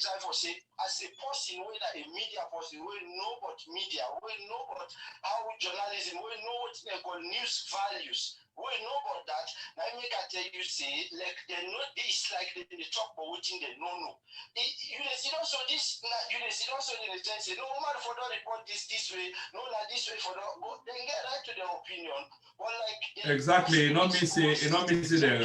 try for say as a person, whether a media person, we know about media, we know about how journalism, we know what they call news values. We know about that. Now, make I tell you, say, like, they know this, like, they talk about what they know. You see, also, this, you see, also, in the sense, no, Umaru for don't report this way, no, like this way for don't, but they get right to their opinion. But, like, exactly, not me say the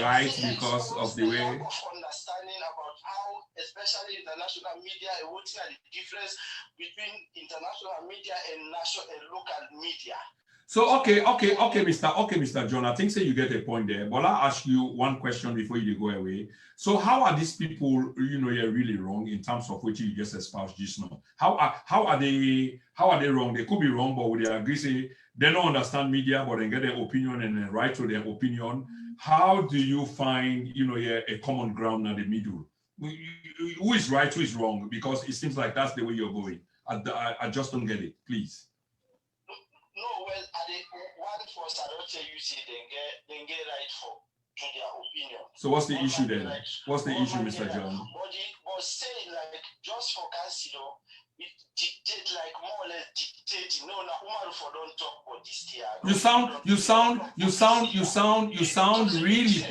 right because of the way. Lack of understanding about how, especially international media, what's the difference between international media and national and local media. So okay, Mr. John, I think you get a point there. But I'll ask you one question before you go away. So how are these people, you're really wrong in terms of what you just espoused just now? How are they wrong? They could be wrong, but would they agree say they don't understand media, but they get their opinion and then right to their opinion? How do you find a common ground in the middle? Who is right, who is wrong? Because it seems like that's the way you're going. I just don't get it, please. No, well, at the one first, I don't tell you, say they get right to their opinion. So what's the issue then? What's the issue, Mr. John? But saying like just for Council, it dictate like more or less dictating. No, Umaru for don't talk about this here.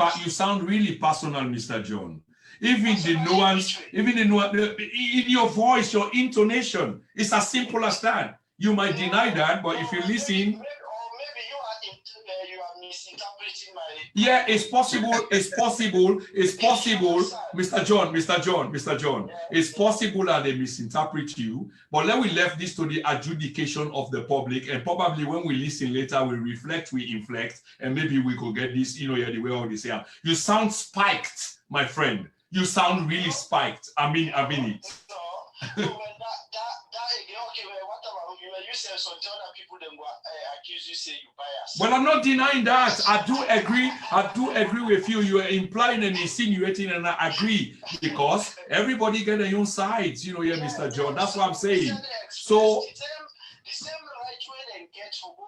You sound really personal, Mr. John. Even the nuance, in your voice, your intonation, it's as simple as that. You might deny that, but if you listen, maybe you are misinterpreting my. Yeah, it's possible, Mr. John. It's possible that they misinterpret you, but let we left this to the adjudication of the public, and probably when we listen later, we reflect, we inflect, and maybe we could get this, the way all this here. You sound spiked, my friend. You sound really spiked. I mean it. You say some other people then go accuse you, say you bias. Well, I'm not denying that. I do agree with you. You are implying and insinuating, and I agree because everybody get their own sides, Mr. John. That's what I'm saying. So the same right way they get for go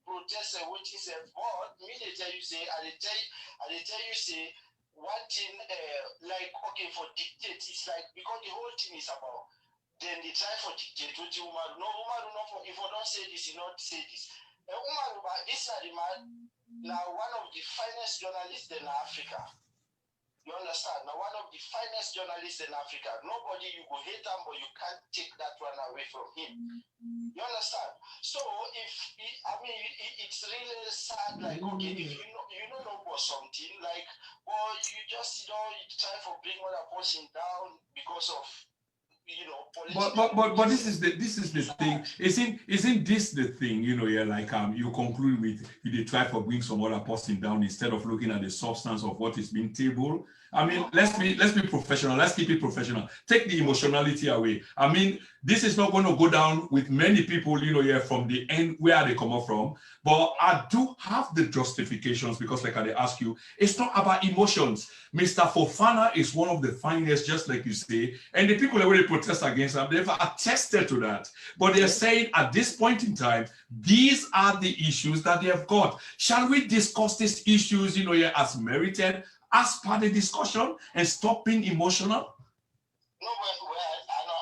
protest which is but me they tell you say I tell you say one thing like okay for dictate it's like because the whole thing is about. Then they try for dictate what Umaru. No, Umaru, no, if I don't say this, you not say this. Umaru, this is the man, now one of the finest journalists in Africa. You understand? Now one of the finest journalists in Africa. Nobody, you go hate him, but you can't take that one away from him. You understand? So it's really sad, like, okay, if you know about something, like, well, you just, you try for bring one person down because of, but this is the thing. Isn't this the thing? Like you conclude with you try for bring some other person down instead of looking at the substance of what is being tabled. I mean, let's be professional. Let's keep it professional. Take the emotionality away. I mean, this is not going to go down with many people, from the end where they come up from. But I do have the justifications because, like I ask you, it's not about emotions. Mr. Fofana is one of the finest, just like you say, and the people that really protest against him, they've attested to that. But they're saying at this point in time, these are the issues that they have got. Shall we discuss these issues, as merited? As part of the discussion and stop being emotional? No, I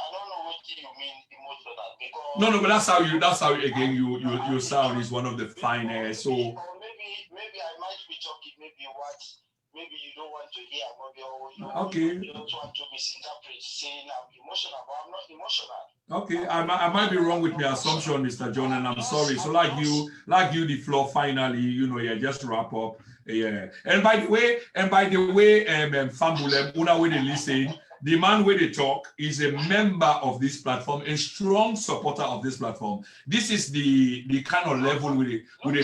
don't know what you mean emotional because no, but that's how again you sound is one of the finest. So maybe I might be talking maybe you don't want to hear, maybe you don't want to misinterpret saying I'm emotional, but I'm not emotional. Okay, I might be wrong with my assumption, Mr. John, and I'm sorry. So like you the floor finally, just wrap up. Yeah. And by the way, Fambulem, una way they listen, the man where they talk is a member of this platform, a strong supporter of this platform. This is the kind of level with the supporter of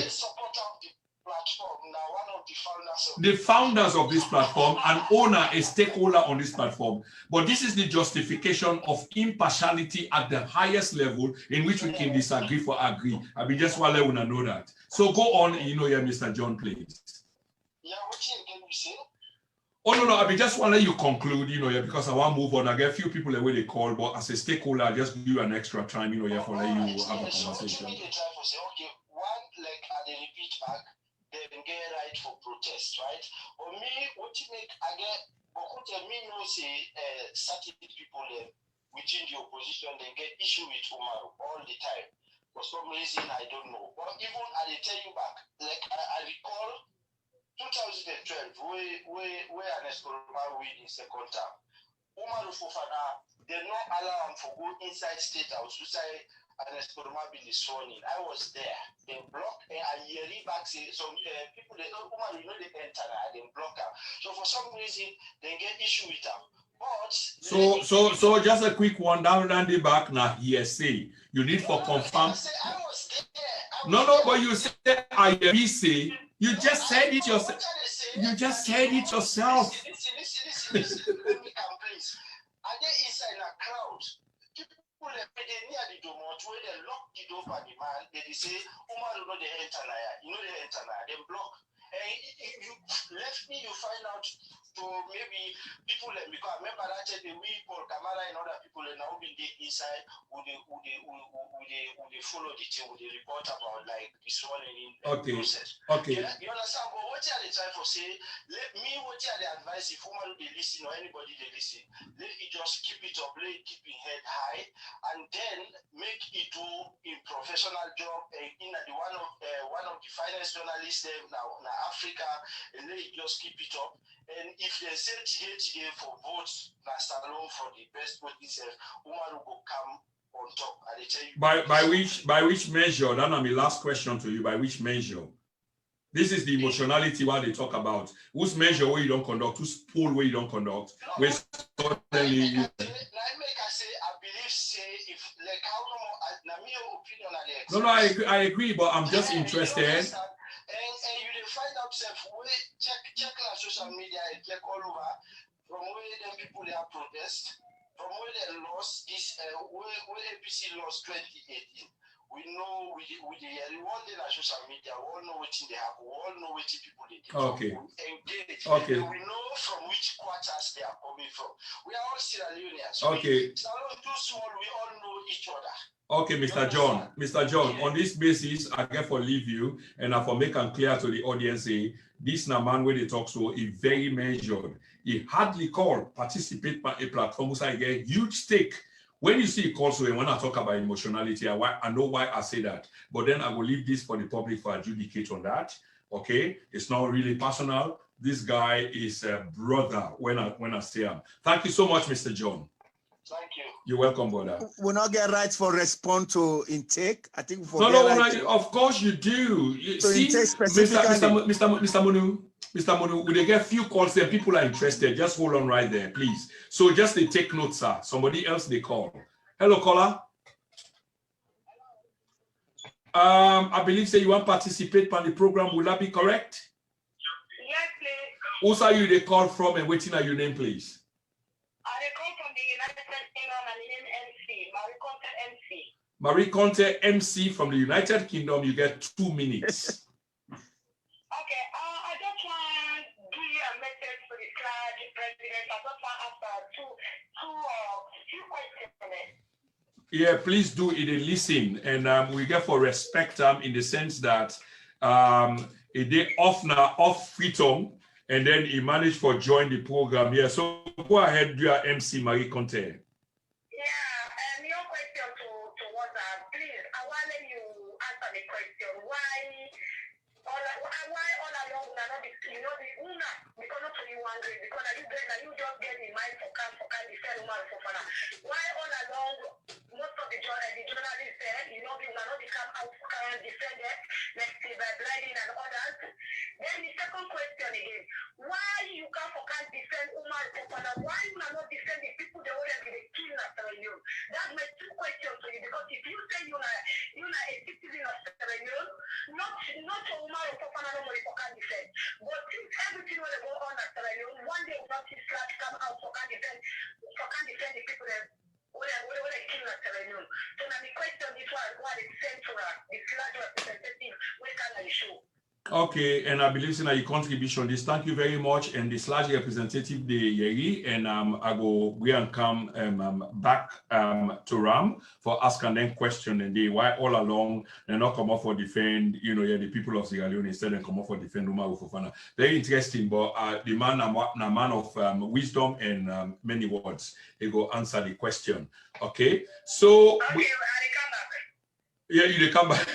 the platform. Now one of the founders the founders of this platform, an owner, a stakeholder on this platform. But this is the justification of impartiality at the highest level in which we can disagree for agree. I mean, just want to let you know that. So go on, Mr. John, please. Yeah, what can you say? Oh no, I mean just want to let you conclude, because I want to move on. I get a few people the way they call, but as a stakeholder, I just give you an extra time, for let you have a conversation. So they try to say, okay, one like at the repeat back, they get right for protest, right? Or me, what you make I get me know say certain people within the opposition they get issue with Umaru all the time. For some reason I don't know. But even I tell you back, like I recall 2012, where an Escobar win in second term. Umaru Fofana, they not allow him to go inside State House to say an Escobar bill is sworn in. I was there. They blocked a year back. Say some people they Umaru, you know they enter now. They block him. So for some reason they get issue with him. But so just a quick one down the back now. Hearsay. You need for confirm. I was there. No, but you said I say. You just said it yourself. You just said it yourself. Listen. Let me come, please. Are they inside a crowd? People they near the door, where they lock the door for the man. They say, Umaru no they enter now. You know they enter now. They block. And if you left me, you find out. So maybe people like because I remember that the we Paul Camara and other people and now been there inside would they follow the thing, would they report about like this one in process. Okay. You understand? But what are they trying to say? Let me what are the advice if woman they listen or anybody they listen, let it just keep it up, let it keep it head high, and then make it do in professional job in the one of the finest journalists now in Africa, and let it just keep it up. And if they say today for votes, Nastalone for the best vote itself, Umaru will come on top. And they tell you by which measure? That is my last question to you. By which measure? This is the emotionality what they talk about. Whose measure where you don't conduct, whose poll where you don't conduct. No, I believe say if like how no, I agree, but I'm just interested. And you find out check our social media and check all over from where them people they are protest, from where they lost this where APC lost 2018. We know we the one day on social media, we all know what they have, we all know what people they do. Okay. Engage. Okay. And we know from which quarters they are coming from. We are all Sierra Leoneans. Okay. It's not too small, we all know each other. Okay, Mr. John, on this basis, I get for leave you and I for make them clear to the audience, say, this na man when they talk so, he very measured. He hardly call, participate by a platform, so I get huge stake. When you see call so, and when I talk about emotionality, I know why I say that. But then I will leave this for the public for adjudicate on that. Okay, it's not really personal. This guy is a brother when I say him. Thank you so much, Mr. John. Thank you. You're welcome, brother. We not get rights for respond to intake. I think for of course you do. You see, Mr. Monu, we get few calls there. People are interested. Just hold on right there, please. So just to take notes, sir. Somebody else they call. Hello, caller. I believe say you want to participate on the program. Will that be correct? Yes, please. Who's are you they call from and waiting at your name, please? They call from the United Kingdom and the name MC, Marie Conte MC. Marie Conte MC from the United Kingdom. You get 2 minutes. Okay, I just want to give you a message to the president. I just want to ask few questions. Yeah, please do it and listen. And we get for respect in the sense that a day off freedom, and then he managed for join the program. Yeah, so go ahead, do your MC Marie Conte. Yeah, and your question to WhatsApp, please. I want you answer the question. Why all along we are not the owner? Because not only one grade, because you just get in mind for defend Umaru Fofana. Why all along most of the journalists said, we are not become out defend it, let's say by blinding and others. Then the second question again, why you can't defend Umaru Fofana? Why you are not defend the people that already kill Sierra Leone? That's my two questions to you, because if you say you're a citizen of Sierra Leone, not Umaru Fofana no more for can defend. But since everything will go on at Sierra Leone, one day we'll not see slash come out for can defend the people that what they kill at Sierra Leone. So now the question is what is sent to the slash representative, where can I show? Okay, and I believe in your contribution. This, thank you very much. And the slash representative the Yeri, and I go we and come back to Ram for ask and then question, and they why all along they not come up for defend, the people of Sierra Leone instead and come up for defend Umaru Fofana. Very interesting, but the man a man of wisdom and many words. He go answer the question. Okay, so yeah, you come back.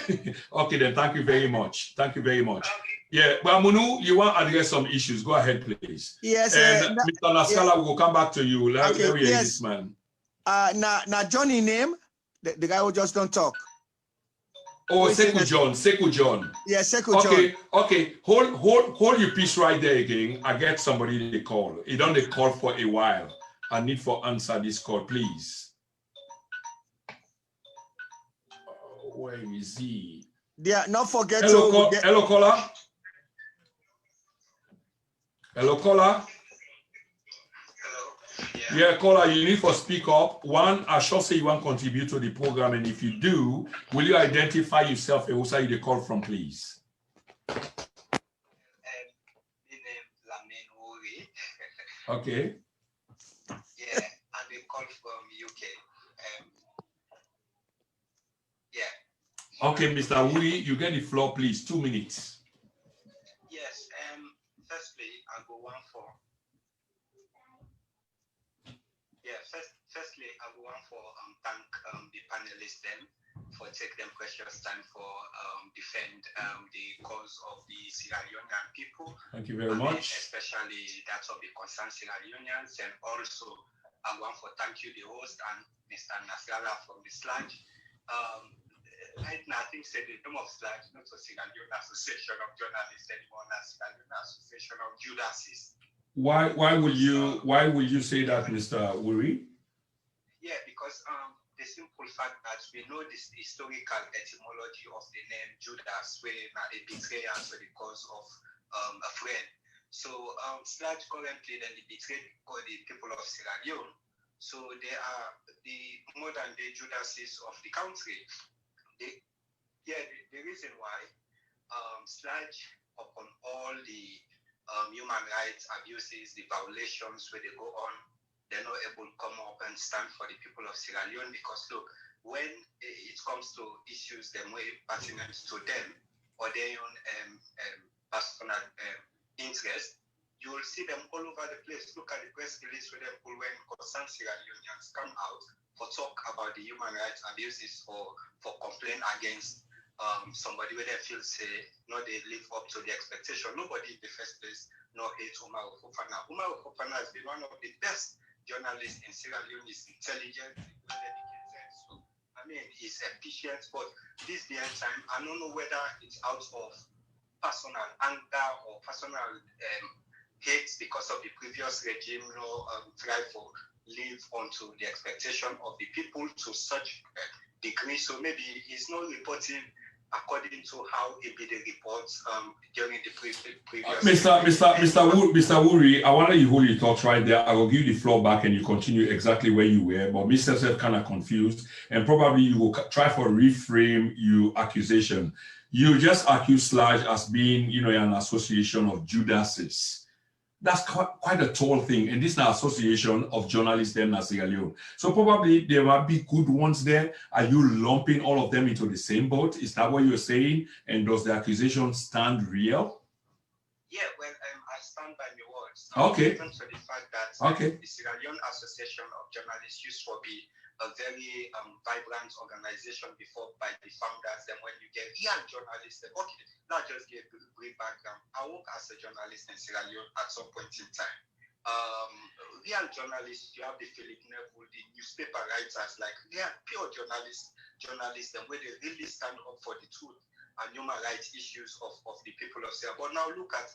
Okay, then thank you very much. Thank you very much. Yeah, well, Munu, you want to address some issues. Go ahead, please. Yes, and Mr. Nasralla, we'll come back to you. Let me hear this man. Now Johnny name, the guy who just don't talk. Oh, Sekou John. Yeah, Sekou John. John. Okay. Hold your piece right there again. I get somebody to call. He don't call for a while. I need for answer this call, please. Where is he? Yeah, not forget hello, to hello, caller. Hello, caller. Hello. Yeah, caller, you need to speak up. One, I shall say you want to contribute to the program, and if you do, will you identify yourself and who say you call from, please? Okay. Yeah, and they call from UK. Yeah. Okay, Mr. Wuri, you get the floor, please. 2 minutes. Yes. Firstly, I go one for. Yeah. Firstly, I go one for thank the panelists then for taking them precious time for defend the cause of the Sierra Leonean people. Thank you very much. Especially that of the Concerned Sierra Leoneans, and also I want to thank you, the host, and Mr. Nasralla from the Slash. Right now, I think the name of Slash, not the Sierra Leone Association of Journalists anymore, Sierra Leone Association of Judases. Why will you say that, Mr. Wuri? Yeah, because the simple fact that we know this historical etymology of the name Judas, where a betrayer for the cause of a friend. So Slash currently then the betrayed the people of Sierra Leone. So they are the modern day Judases of the country. The reason why Slash upon all the human rights abuses, the violations where they go on, they're not able to come up and stand for the people of Sierra Leone, because look, when it comes to issues that way pertinent to them or their own personal interest, you will see them all over the place. Look at the press release where when Concerned Sierra Leoneans come out for talk about the human rights abuses or for complaint against somebody where they feel no, they live up to the expectation. Nobody in the first place no hates Umaru Fofana. Umaru Fofana has been one of the best journalists in Sierra Leone. He's intelligent, well educated. So I mean, he's efficient. But this day and time, I don't know whether it's out of personal anger or personal hate because of the previous regime, try for live onto the expectation of the people to such degree. So maybe he's not reporting according to how he be the reports during the previous. Mr. Wuri, I want you hold your thoughts right there. I will give you the floor back and you continue exactly where you were. But Mr. Self kind of confused, and probably you will try for reframe your accusation. You just accuse Slash as being, an association of Judases. That's quite a tall thing, and this is an association of journalists there in Sierra Leone. So probably there might be good ones there. Are you lumping all of them into the same boat? Is that what you're saying? And does the accusation stand real? Yeah, well, I stand by my words. Okay. Even to the fact that the Sierra Leone Association of Journalists used to be a very vibrant organization before by the founders. Then when you get young journalists, okay, not just give a brief background. I work as a journalist in Sierra Leone at some point in time. Real journalists, you have the Philip Neville, the newspaper writers, like real pure journalists, and where they really stand up for the truth and human rights issues of the people of Sierra. But now look at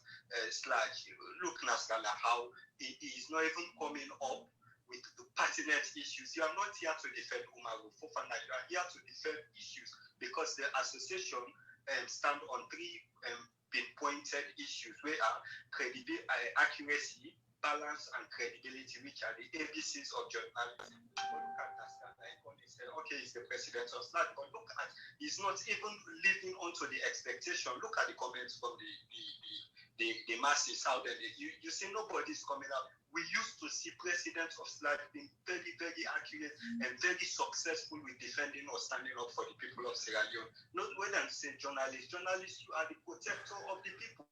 Slash, look Nasralla, how he is not even coming up with the pertinent issues. You are not here to defend Umaru Fofana, you are here to defend issues because the association stand on three pinpointed issues where are credibility, accuracy, balance, and credibility, which are the ABCs of journalism. Look at Nasralla, okay, he's the president of SLAG, but look at, he's not even living onto the expectation. Look at the comments from the masses out there. You see nobody's coming out. We used to see presidents of SLAG being very, very accurate and very successful with defending or standing up for the people of Sierra Leone. Not when I'm saying journalists, you are the protector of the people.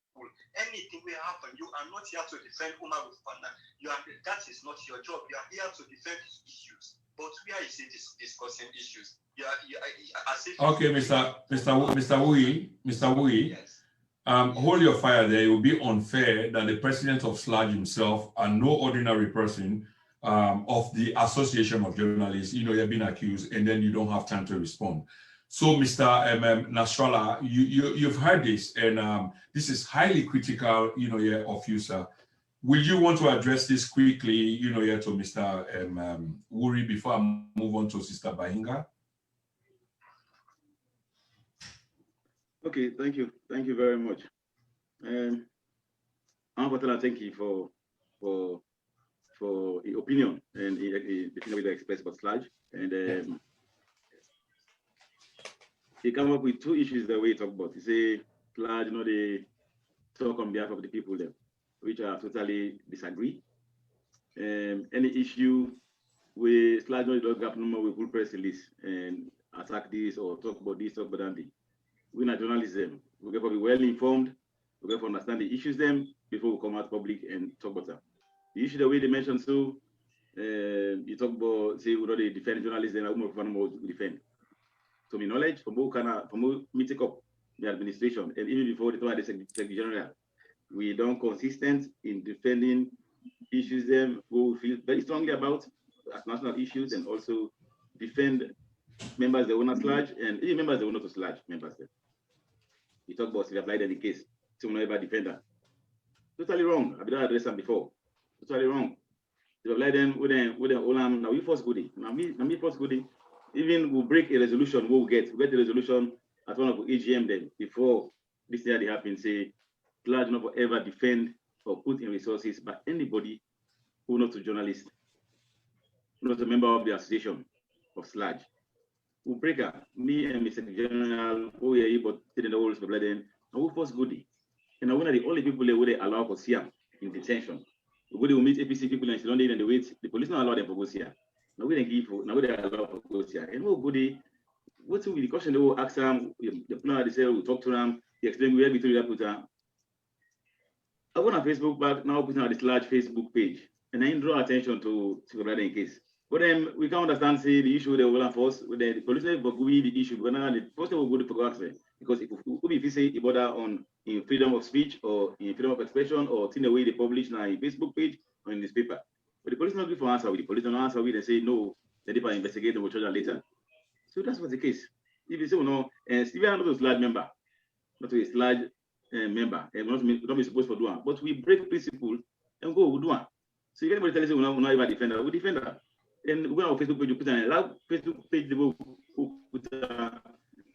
Anything will happen. You are not here to defend Umaru Fofana. That is not your job. You are here to defend issues. But where is it discussing issues? Okay, Mr. Wui. Yes. Hold your fire there. It will be unfair that the president of SLAG himself and no ordinary person of the Association of Journalists, you're being accused, and then you don't have time to respond. So, Mr. Nasralla, you've heard this, and this is highly critical, of you, sir. Will you want to address this quickly, to Mr. Wuri before I move on to Sister Bahinga? Okay, thank you. Thank you very much. Fatala, thank you for the opinion and the thing that we expressed about SLAG. And he came up with two issues that we talk about. He say SLAG, they talk on behalf of the people there, which I totally disagree. Any issue where SLAG does have no more, we will press release and attack this or talk about this, talk about that. We're not journalism. We have to be well informed. We have to understand the issues them before we come out public and talk about them. The issue that we mentioned, so you talk about say we don't defend journalists and Umaru Fofana we defend. To my knowledge, from who we take up the administration and even before the Secretary General, we don't consistent in defending issues them who we feel very strongly about as national issues and also defend members that were not SLAG and even members that were not SLAG members. You talk about Sylvia Blyden in the case, so we never defender. Totally wrong. I've been addressed them before. Totally wrong. Sylvia Blyden with Olam, now we first goodie. Now we first goodie. Even we'll break a resolution, we'll get a resolution at one of the AGM then before this year they happen, say SLAG not ever defend or put in resources by anybody who not a journalist, who not a member of the association of SLAG. We break up, me and Mr. General, who are able to sit in the whole of Blyden, and we first goodie. And one of the only people that would allow for Siam in detention. We will meet APC people in London and they wait, the police don't allow them to go Siam. Now we didn't give, now we allow for go Siam. And we'll goodie, what will be the question they will ask them, the plan they say, we'll talk to them, they explain where we put them. I went on Facebook back, now putting out this large Facebook page, and I draw attention to Blyden in case. But then we can understand, say, the issue they will enforce with the police, but we the issue. But now the first thing we go to ask because if you say it border on in freedom of speech or in freedom of expression or in the way they publish now in Facebook page or in this paper. But the police not give for answer with the police don't answer with, they say no, they did investigate and we'll charge them later. So that's what's the case. If you say no, and Steven not a SLAG member, not a SLAG member, and not be supposed to do one, but we break principle and go do one. So if anybody tells you we're not even defender, we defend that. And we go on our Facebook page, you put on a Facebook page,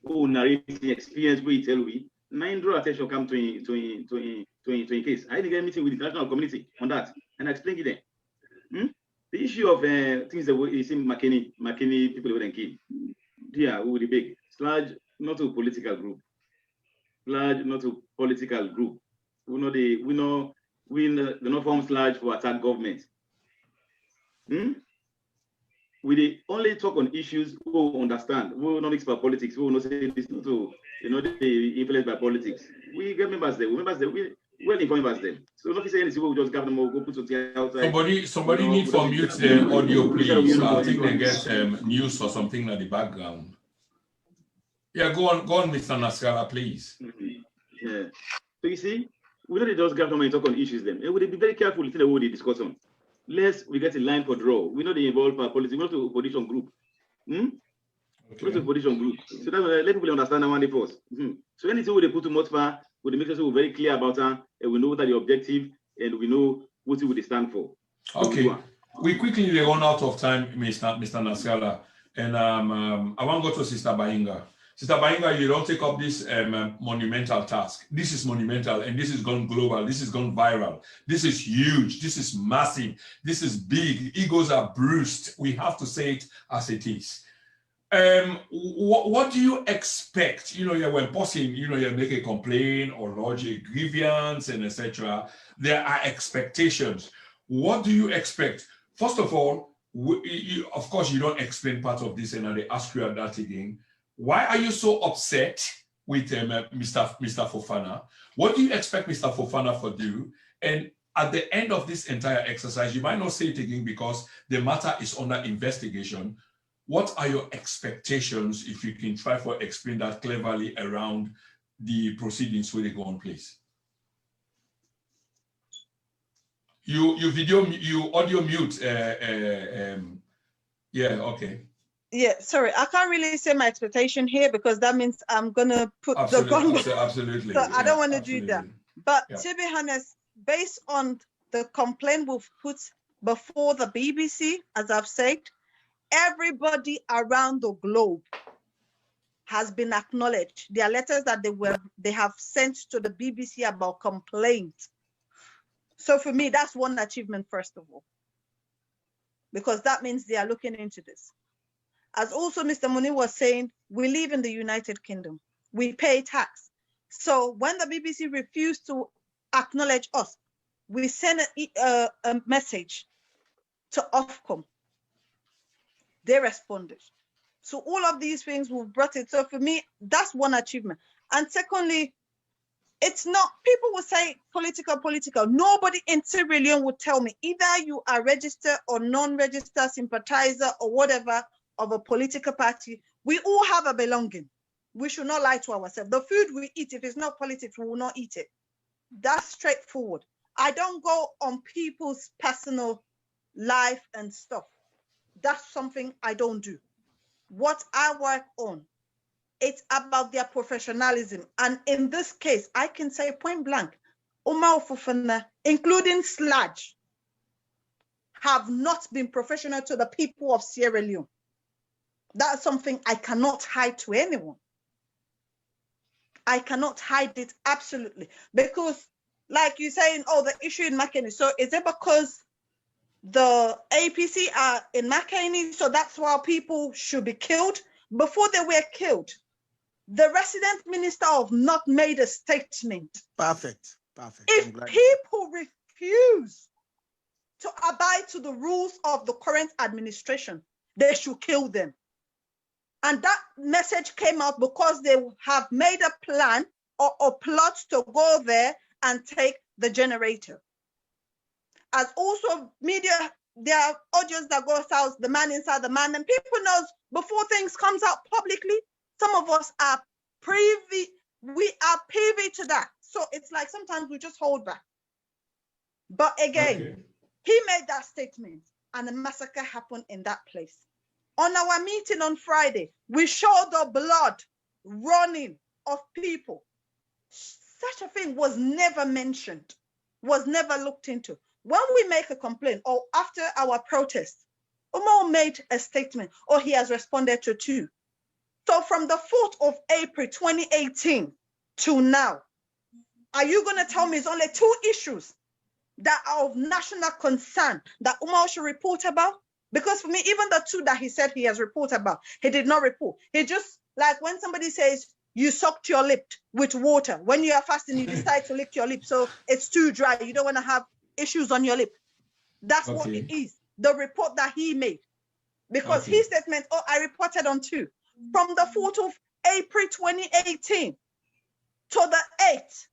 who narrate the experience we tell we. 9 draw attention come to case. I didn't get a meeting with the international community on that, and I explained it there. The issue of things that we see McKinney people wouldn't kill. Yeah, we will be big. SLAG not a political group. SLAG not a political group. We not form SLAG for attack government. We only talk on issues we will understand. We will not mix by politics. We will not say this to they influenced by politics. We get members there. We well informed members there. So not say anything. We will just grab them or go put something outside. Somebody need to mute the audio, please. I think they get news or something in the background. Yeah, go on, Mr. Nasralla, please. Yeah. So you see, we don't just grab them and talk on issues then. And we will be very careful in the way they discuss on. Lest we get in line for draw. We know they involve our politics. We not to opposition group. Okay. Not to opposition group. So that let people understand that one first. So anything we put to Motfa, we make sure we're very clear about that, and we know what are the objective, and we know what we stand for. Okay. We quickly run out of time, Mr. Nasralla, and I want to go to Sister Bahinga. Sister Bahinga, you don't take up this monumental task. This is monumental, and this is gone global. This is gone viral. This is huge. This is massive. This is big. Egos are bruised. We have to say it as it is. What do you expect? You know, when posting, you know, you make a complaint or lodge a grievance and etc. There are expectations. What do you expect? First of all, of course, you don't explain part of this, and I ask you that again. Why are you so upset with Mr. Fofana? What do you expect Mr. Fofana to do? And at the end of this entire exercise, you might not say it again because the matter is under investigation. What are your expectations, if you can try to explain that cleverly around the proceedings where they go on, please? You audio mute. Yeah, okay. Yeah, sorry, I can't really say my expectation here because that means I'm gonna put the gun. Absolutely. So I don't want to do that. But to be honest, based on the complaint we've put before the BBC, as I've said, everybody around the globe has been acknowledged. There are letters that they have sent to the BBC about complaints. So for me, that's one achievement, first of all, because that means they are looking into this. As also Mr. Muni was saying, we live in the United Kingdom. We pay tax. So when the BBC refused to acknowledge us, we sent a message to Ofcom. They responded. So all of these things we've brought it. So for me, that's one achievement. And secondly, it's not, people will say political. Nobody in Sierra Leone would tell me, either you are registered or non-registered sympathizer or whatever of a political party. We all have a belonging. We should not lie to ourselves. The food we eat, if it's not politics, we will not eat it. That's straightforward. I don't go on people's personal life and stuff. That's something I don't do. What I work on, it's about their professionalism. And in this case, I can say point blank, Umaru Fofana, including Sludge, have not been professional to the people of Sierra Leone. That's something I cannot hide to anyone. I cannot hide it, absolutely. Because like you're saying, oh, the issue in Makeni. So is it because the APC are in Makeni, so that's why people should be killed? Before they were killed, the resident minister of North made a statement. Perfect. If people refuse to abide to the rules of the current administration, they should kill them. And that message came out because they have made a plan or a plot to go there and take the generator. As also media, there are audios that goes out, the man inside the man, and people knows before things comes out publicly, some of us are privy, we are privy to that. So it's like sometimes we just hold back. But again, he made that statement and a massacre happened in that place. On our meeting on Friday, we showed the blood running of people. Such a thing was never mentioned, was never looked into. When we make a complaint or after our protest, Umaru made a statement or he has responded to two. So from the 4th of April, 2018 to now, are you going to tell me it's only 2 issues that are of national concern that Umaru should report about? Because for me, even the 2 that he said he has reported about, he did not report. He just, like when somebody says, you sucked your lip with water. When you are fasting, you decide to lick your lip. So it's too dry. You don't want to have issues on your lip. That's what it is. The report that he made. Because his statement, oh, I reported on 2. From the 4th of April 2018 to the 8th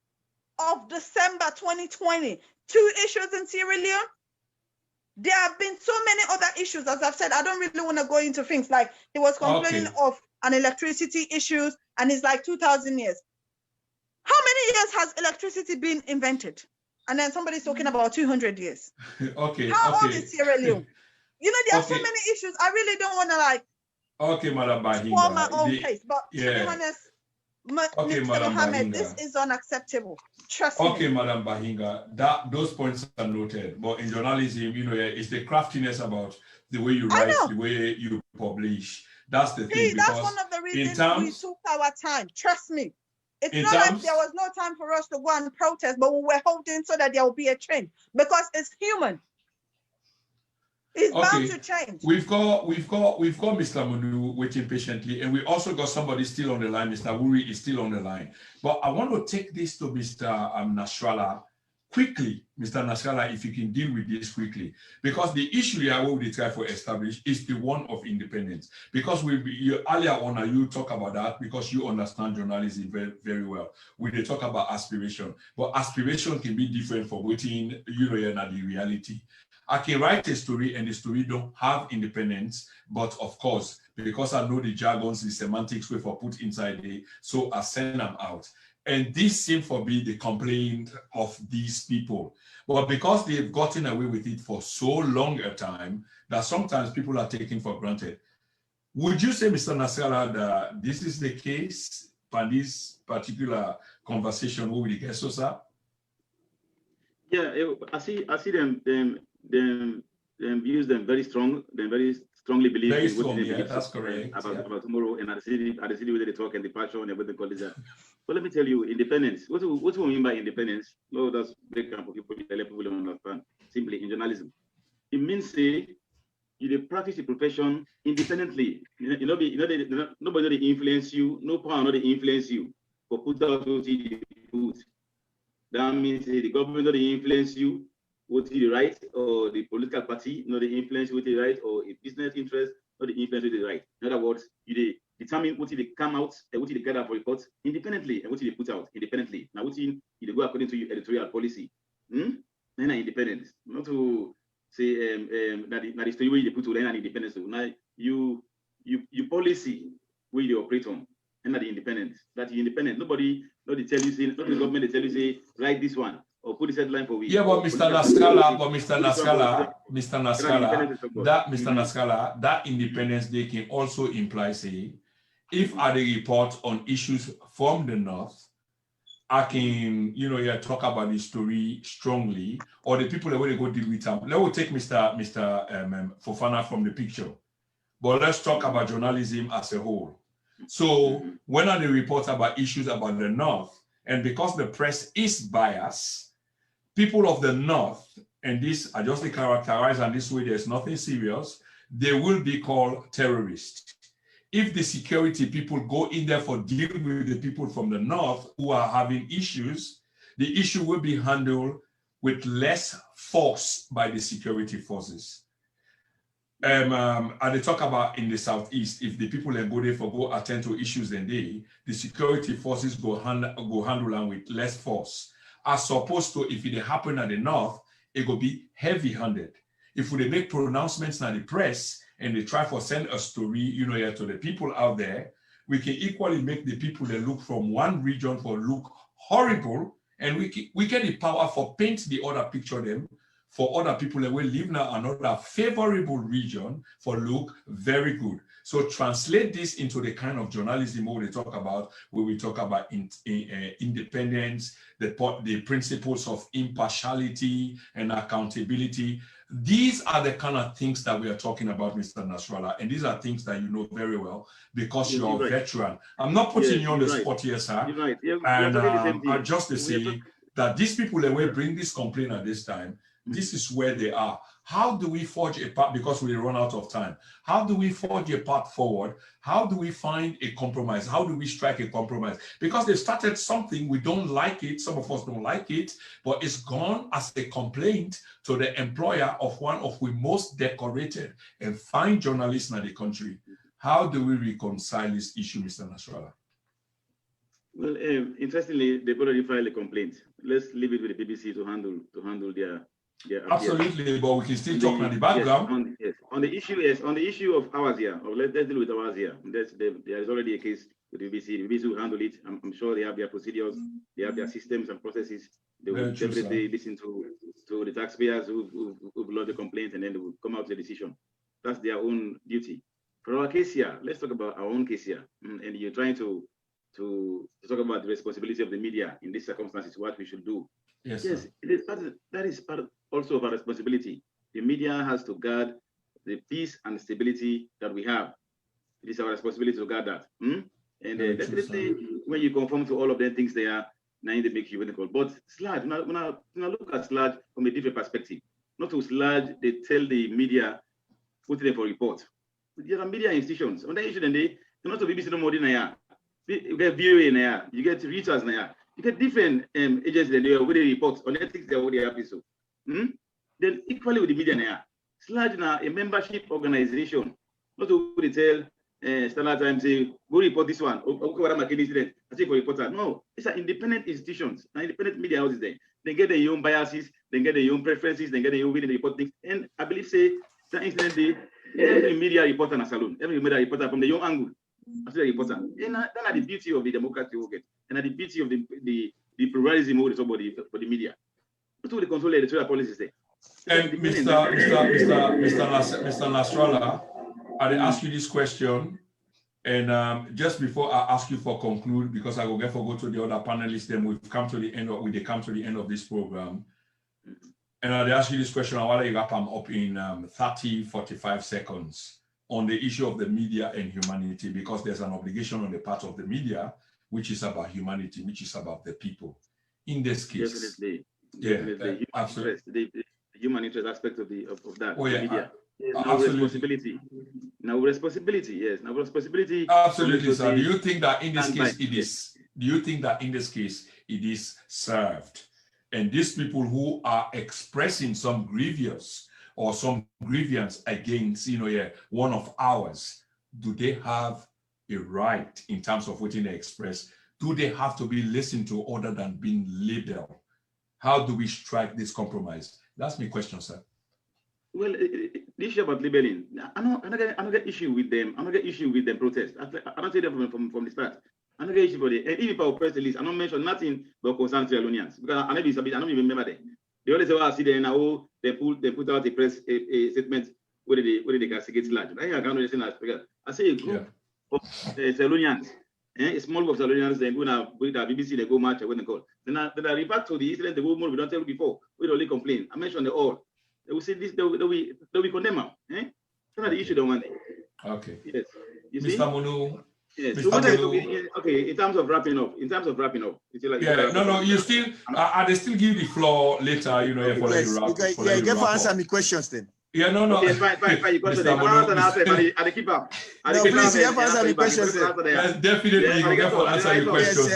of December 2020, 2 issues in Sierra Leone. There have been so many other issues, as I've said. I don't really want to go into things like he was complaining of an electricity issues and it's like 2,000 years. How many years has electricity been invented? And then somebody's talking about 200 years. How old is Sierra Leone? You know, there are so many issues. I really don't want to like Madam Bahinga. For my own case, but to be honest, Mr. Mohammed, this is unacceptable. Trust me. Madam Bahinga, those points are noted. But in journalism, you know, it's the craftiness about the way you write, the way you publish. That's the thing. That's one of the reasons we took our time. Trust me. It's not like there was no time for us to go and protest, but we were holding so that there will be a change because it's human. It's bound Okay. to change. We've got Mr. Manu waiting patiently, and we also got somebody still on the line. Mr. Wuri is still on the line. But I want to take this to Mr. Nasralla quickly. Mr. Nasralla, if you can deal with this quickly, because the issue here what we try to establish is the one of independence. Because earlier on, you talk about that because you understand journalism very, very well. We talk about aspiration, but aspiration can be different from waiting, and the reality. I can write a story and the story don't have independence, but of course, because I know the jargons, the semantics way for put inside it, so I send them out. And this seems to be the complaint of these people. But because they've gotten away with it for so long a time, that sometimes people are taken for granted. Would you say, Mr. Nasralla, that this is the case by this particular conversation with the guests, sir? Yeah, I see them views them very strong. They very strongly believe very in what strong, they yeah, that's correct. About tomorrow, and I see the way they talk and the passion and what they call it. But let me tell you, independence. What do we mean by independence? No, that's big for people. People don't understand. Simply in journalism, it means say you practice the profession independently. Nobody influence you. No power not influence you. For put out what you put. That means the government not influence you. What the right or the political party, not the influence with the right, or a business interest, not the influence with the right. In other words, you determine what they come out and what they gather for reports independently and what they put out independently. Now, what you go according to your editorial policy. Then independence. Not to say that the story where you put to then independence. So now you policy where you operate on and not the independence. That you independent. Nobody tell you say, not the government they tell you say write this one. Or put this headline for we. Yeah, but Mr. Nasralla, that independence they can also imply, say, if I report on issues from the north, I can, talk about the story strongly, or the people that want to go deal with them. Let's take Mr. Fofana from the picture, but let's talk about journalism as a whole. So when they report about issues about the north, and because the press is biased, people of the north, and this I just characterize and this way there's nothing serious, they will be called terrorists. If the security people go in there for dealing with the people from the north who are having issues, the issue will be handled with less force by the security forces. And they talk about in the southeast, if the people that go there for go attend to issues, then the security forces go handle them with less force. As opposed to if it happen at the north, it will be heavy-handed. If they make pronouncements in the press and they try to send a story, to the people out there, we can equally make the people that look from one region for look horrible, and we get the power for paint the other picture them for other people that will live in another favorable region for look very good. So translate this into the kind of journalism we talk about, where we talk about independence, the principles of impartiality and accountability. These are the kind of things that we are talking about, Mr. Nasralla, and these are things that you know very well because you're a veteran. I'm not putting you on the spot here, sir. Right. And I just to say that these people that will bring this complaint at this time, this is where they are. How do we forge a path, because we run out of time, how do we forge a path forward? How do we find a compromise? How do we strike a compromise? Because they started something, we don't like it, some of us don't like it, but it's gone as a complaint to the employer of one of the most decorated and fine journalists in the country. How do we reconcile this issue, Mr. Nasralla? Well, interestingly, they've already filed a complaint. Let's leave it with the BBC to handle their absolutely, but we can still talk on the background. On the issue of ours here, or let's deal with ours here. There is already a case with the BBC. The BBC will handle it. I'm sure they have their procedures, they have their systems and processes. They will definitely listen to the taxpayers who've lodged the complaint, and then they will come out with a decision. That's their own duty. For our case here, let's talk about our own case here. And you're trying to talk about the responsibility of the media in these circumstances, what we should do. Yes, that is part also of our responsibility. The media has to guard the peace and stability that we have. It is our responsibility to guard that. And definitely, when you conform to all of the things there, now they make you critical. But SLAD, when I look at SLAD from a different perspective, not to SLAD, they tell the media put it for report. There are media institutions. On that issue, then they not to BBC no more than you get VOA in there, you get Reuters in there, you get different agencies that they where they report on ethics there where they have so. Then equally with the media there, Sludge now a membership organization. Not to tell Standard Times say go report this one. Okay, what am I incident? I say for reporter. No, it's an independent institutions, an independent media houses there. They get their own biases, they get their own preferences, they get their own way to report things. And I believe say that incident every media reporter in a salon, every media reporter from the young angle. As a reporter. And that's the beauty of the democracy we get, and the beauty of the pluralism of somebody for the media. What do the control editorial policies say? And Mr. Nasralla, I ask you this question, and just before I ask you for conclude, because I will go to the other panelists, then we've come to the end of this program. And I'll ask you this question, I want to wrap them up in 30-45 seconds on the issue of the media and humanity, because there's an obligation on the part of the media, which is about humanity, which is about the people. In this case, definitely, yeah, absolutely. The human interest aspect of that. Oh, yeah, media. Absolutely. Now responsibility, yes. Now responsibility. Absolutely, sir. Do you think that in this case it is? Do you think that in this case it is served? And these people who are expressing some grievance or some grievance against, one of ours, do they have a right in terms of what they express? Do they have to be listened to other than being labeled? How do we strike this compromise? That's my question, sir. Well, the issue about labeling, I'm not get issue with them. I'm not get issue with them protest. I don't say that from the start. I'm not get issue for them. And even if I press the list, I don't mention nothing about Concerned Sierra Leoneans, because I don't even remember them. They always say, "Oh, I see them now." They put out a press a statement where they castigate Sludge. I can't understand that. I say a group of Sierra Leoneans, a small group of Sierra Leoneans. They go now with the BBC. They go march. When they call, then I revert to the incident. They go more. We don't tell you before. We only complain. I mentioned the all. They will say this. They will condemn them. That's not the issue. Don't want it. Okay. Yes. You Mr. see? Munu. Yes. Mr. So okay. In terms of wrapping up. Like, no. You still. I still give the floor later. For Yes, you wrap. you get to answer me questions then. Yeah, no. Okay, fine. You got to the and keep up. No, please, you have to answer the questions. Yes, definitely, you get to answer your questions.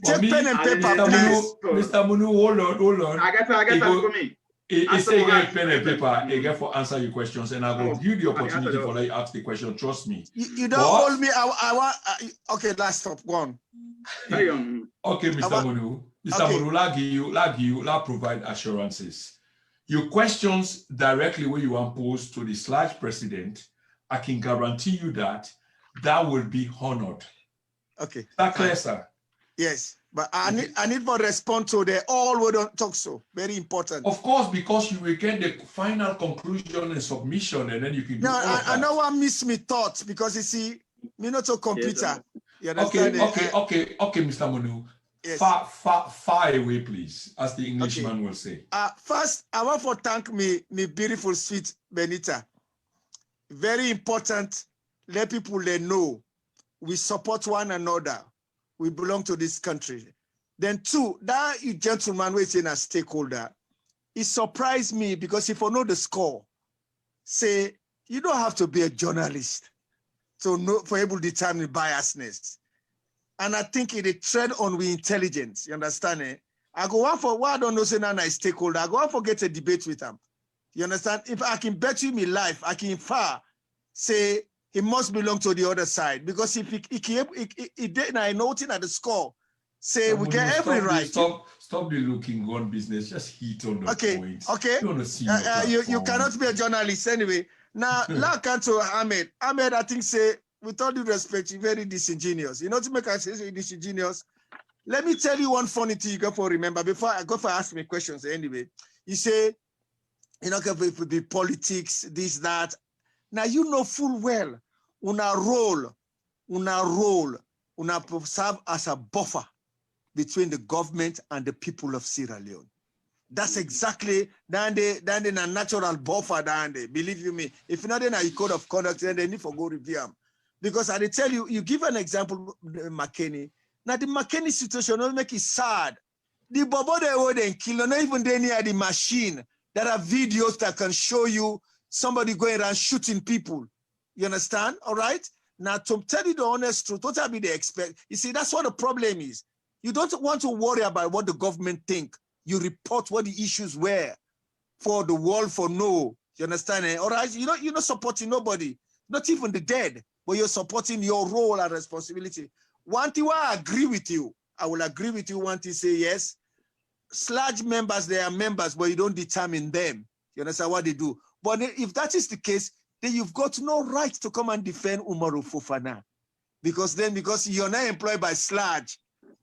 Take pen and paper, please. Mr. Munu, hold on. I get that for me. He say get pen and paper, he get for answer your questions, and I will give you the opportunity for you to ask the question. Trust me. You don't hold me. I want. Okay, last stop. Go on. Okay, Mr. Munu. Mr. Munu, la provide assurances. Your questions directly when you are posed to the Sludge president, I can guarantee you that will be honored. Okay. Is that clear, sir? Yes, but I need to respond to the all we don't talk so. Very important. Of course, because you will get the final conclusion and submission, and then you can. No, I know what miss me thought, because you see, me not a computer. You understand? Okay, Mr. Munu. Yes. Far away, please, as the Englishman will say. First, I want to thank me beautiful, sweet Benita. Very important. Let people know we support one another. We belong to this country. Then two, that you gentleman who is in a stakeholder, it surprised me, because if I know the score, say you don't have to be a journalist to know for able to determine biasness. And I think it tread on with intelligence. You understand it? I go on for what I don't know, say now a stakeholder. I go on for get a debate with him. You understand? If I can bet you my life, I can infer, say he must belong to the other side. Because if he did, I noting at the score, say we get every right. Stop the looking gun business. Just hit on the points. Okay. You want to see you cannot be a journalist anyway. Now, like to Ahmed. Ahmed, I think say, with all due respect, you're very disingenuous. You know, to make us say disingenuous. Let me tell you one funny thing you got for remember before I go for ask me questions anyway. You say, you know, it be politics, this, that. Now you know full well, una serve as a buffer between the government and the people of Sierra Leone. That's exactly the natural buffer down there. Believe you me. If not, then a code of conduct, then they need to go review them. Because I tell you, you give an example, McKinney. Now the McKinney situation will make it sad. The bobo they would kill, not even they near the machine. There are videos that can show you somebody going around shooting people. You understand? All right. Now, to tell you the honest truth, what I be the expect? You see, that's what the problem is. You don't want to worry about what the government think. You report what the issues were for the world for no. You understand? All right. You're not supporting nobody, not even the dead, but you're supporting your role and responsibility. One thing I agree with you. I will agree with you. One thing say yes. SLAJ members, they are members, but you don't determine them. You understand what they do? But if that is the case, then you've got no right to come and defend Umaru Fofana. Because you're not employed by SLAJ.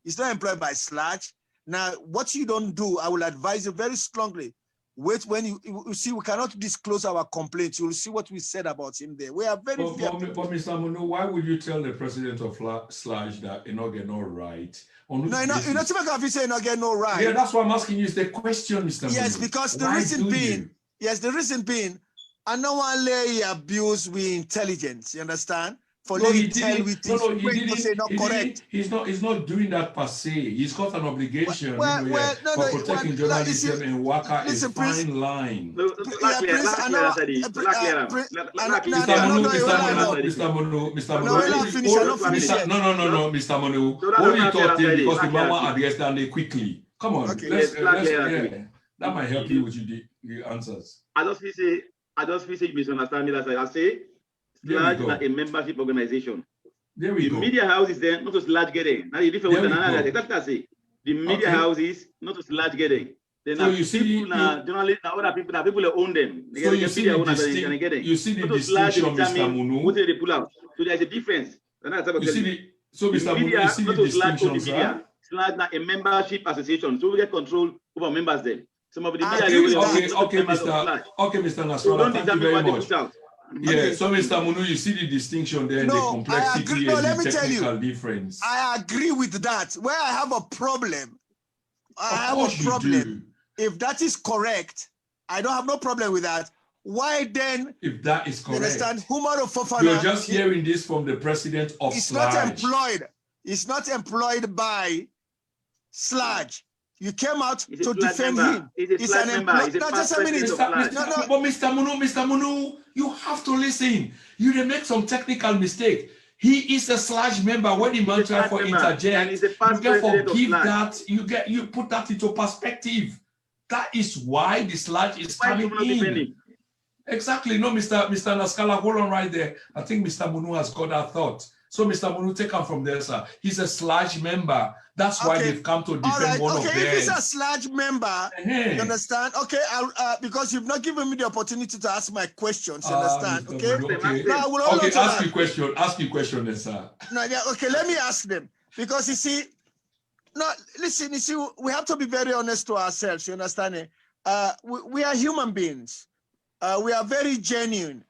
It's not employed by SLAJ. Now, what you don't do, I will advise you very strongly. Wait, when you see, we cannot disclose our complaints. You'll see what we said about him there. We are very fair. But Mr. Munu, why would you tell the president of SLAJ that you not get no right? You not say not get no right. Yeah, that's why I'm asking you. Is the question, Mr. Munu? Yes, because the reason being, I know one lay abuse with intelligence. You understand? For letting tell with correct. He's not doing that per se. He's got an obligation for protecting journalism and Waka is a fine line. Mr. Munu. Only thought because the mama addressed that quickly. Come on, that might help you with the answers. I just feel say you misunderstand me. That's why I say SLAJ is not a membership organization. There we go. The media houses then not to SLAJ getting. Now you different with another. That's what I say. The media houses not to SLAJ getting. Then so you see, journalists, other people that own them. So you see the distinction, Mr. Munu. What did they pull out? So there's a difference. So Mr. Munu, you see the distinction, sir? SLAJ is not a membership association, so we get control over members then. Some of the media. Okay, Mr. Nasralla, thank you very much. Yeah, so Mr. Munu, you see the distinction there, the complexity and the technical difference. I agree with that. Where I have a problem, If that is correct, I don't have no problem with that. Why then? If that is correct, understand? Umaru Fofana. You're just hearing this from the president of SLAJ. It's not employed by SLAJ. You came out to defend him. It's an employee. But Mr. Munu, you have to listen. You make some technical mistake. He is a SLAJ member. When the man try for interject, you get forgive that. You put that into perspective. That is why the SLAJ is coming in. Exactly. No, Mr. Nasralla, hold on right there. I think Mr. Munu has got that thought. So, Mr. Munu, take him from there, sir. He's a SLAJ member. That's why they've come to defend one of them. If he's a SLAJ member, you understand? Okay, because you've not given me the opportunity to ask my questions, you understand? Ask your question then, sir. Okay, let me ask them. Because you see, we have to be very honest to ourselves, you understand? We are human beings. We are very genuine.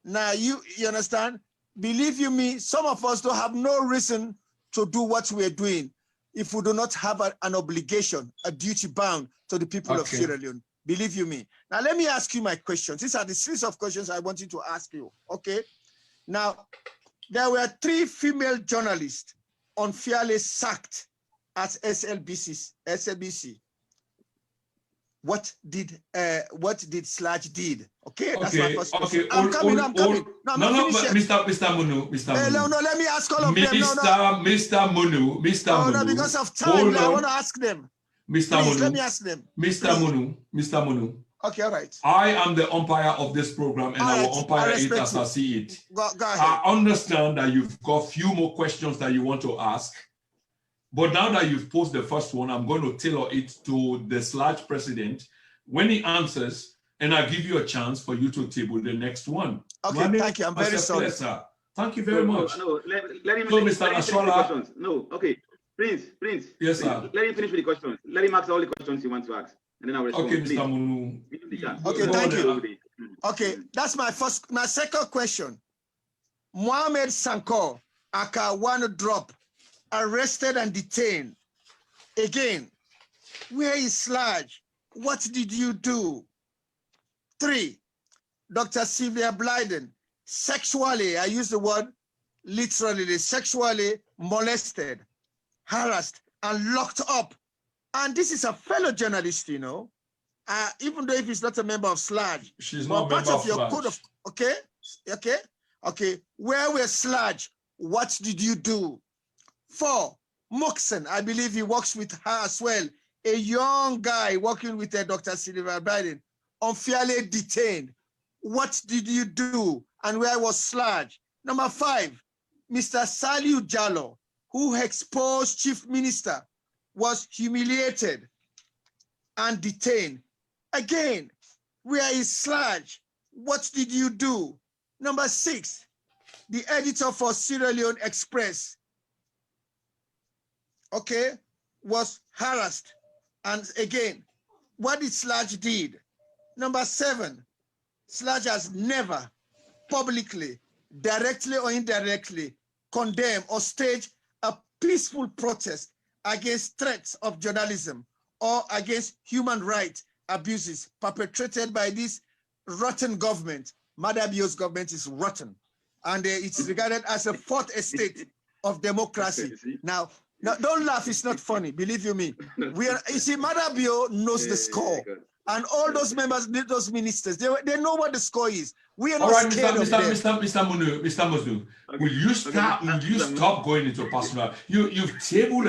Now, you understand? Believe you me, some of us don't have no reason to do what we're doing if we do not have an obligation, a duty bound to the people of Sierra Leone. Believe you me. Now, let me ask you my questions. These are the series of questions I want you to ask you, okay? Now, there were 3 female journalists unfairly sacked at SLBC. What did SLAJ did? Okay, that's my first question. I'm coming. Mr. Munu. No, let me ask all of them. Mr. Munu. No, because of time, I want to ask them. Mr. Munu. Let me ask them. Mr. Munu. Okay, all right. I am the umpire of this program, and I will umpire it as I see it. Go ahead. I understand that you've got a few more questions that you want to ask. But now that you've posed the first one, I'm going to tailor it to the SLAJ president. When he answers, and I'll give you a chance for you to table the next one. Okay, thank you. I'm very sorry. Sir. Thank you very much. No, let him Mr. Nasralla. No, okay. Prince. Yes, sir. Let him finish with the questions. Let him ask all the questions he wants to ask. And then I'll respond. Okay, Mr. Munu. Okay, thank you. Okay, that's my second question. Mohamed Sankor, Aka one drop, arrested and detained. Again, where is SLAJ? What did you do? 3, Dr. Sylvia Blyden, sexually, I use the word literally, sexually molested, harassed, and locked up. And this is a fellow journalist, you know. even though if he's not a member of SLAJ, She's but not a part member of your code of, okay. Where were SLAJ? What did you do? 4, Moxon, I believe he works with her as well. A young guy working with Dr. Silver Biden, unfairly detained. What did you do? And where was SLAJ? Number 5, Mr. Saliu Jallo, who exposed Chief Minister, was humiliated and detained. Again, where is SLAJ? What did you do? Number 6, the editor for Sierra Leone Express, was harassed. And again, what did SLAJ did? Number 7, SLAJ has never publicly, directly or indirectly, condemned or staged a peaceful protest against threats of journalism or against human rights abuses perpetrated by this rotten government. Madabio's government is rotten, and it's regarded as a fourth estate of democracy. Now, don't laugh, it's not funny, believe you me. You see, Madabio knows the score. And all those members, those ministers, they know what the score is. We are not scared of them. Mr. Munu, will you stop going into personal? You've tabled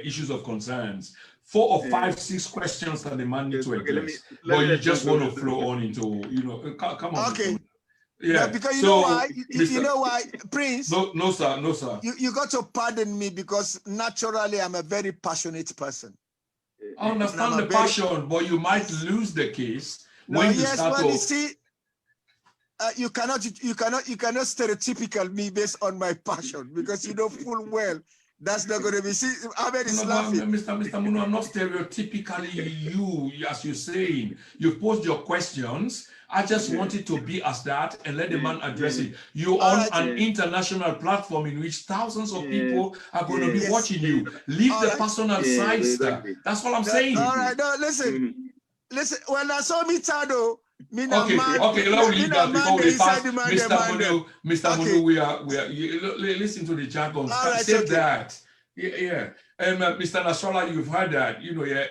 issues of concerns. 4 or 5, 6 questions that the man needs to address. But you just want to flow on into, come on. Okay. Yeah, because you know why? You know why, Prince? No, sir. You got to pardon me because naturally I'm a very passionate person. I understand the passion, but you might lose the case when you start to. You see, you cannot stereotypical me based on my passion because you know full well that's not going to be. See, Ahmed is laughing. Mr. Muno, I'm not stereotypically you, as you're saying. You posed your questions. I just wanted to be as that and let the man address it. You're on an international platform in which thousands of people are going to be watching you. Leave the personal side stuff. That's what I'm saying. All right, no, listen. When I saw me, Tado, okay, let me leave that before we pass. Mr. Munu, we are listen to the jargon. Save that. Yeah. And Mr. Nasralla, you've heard that,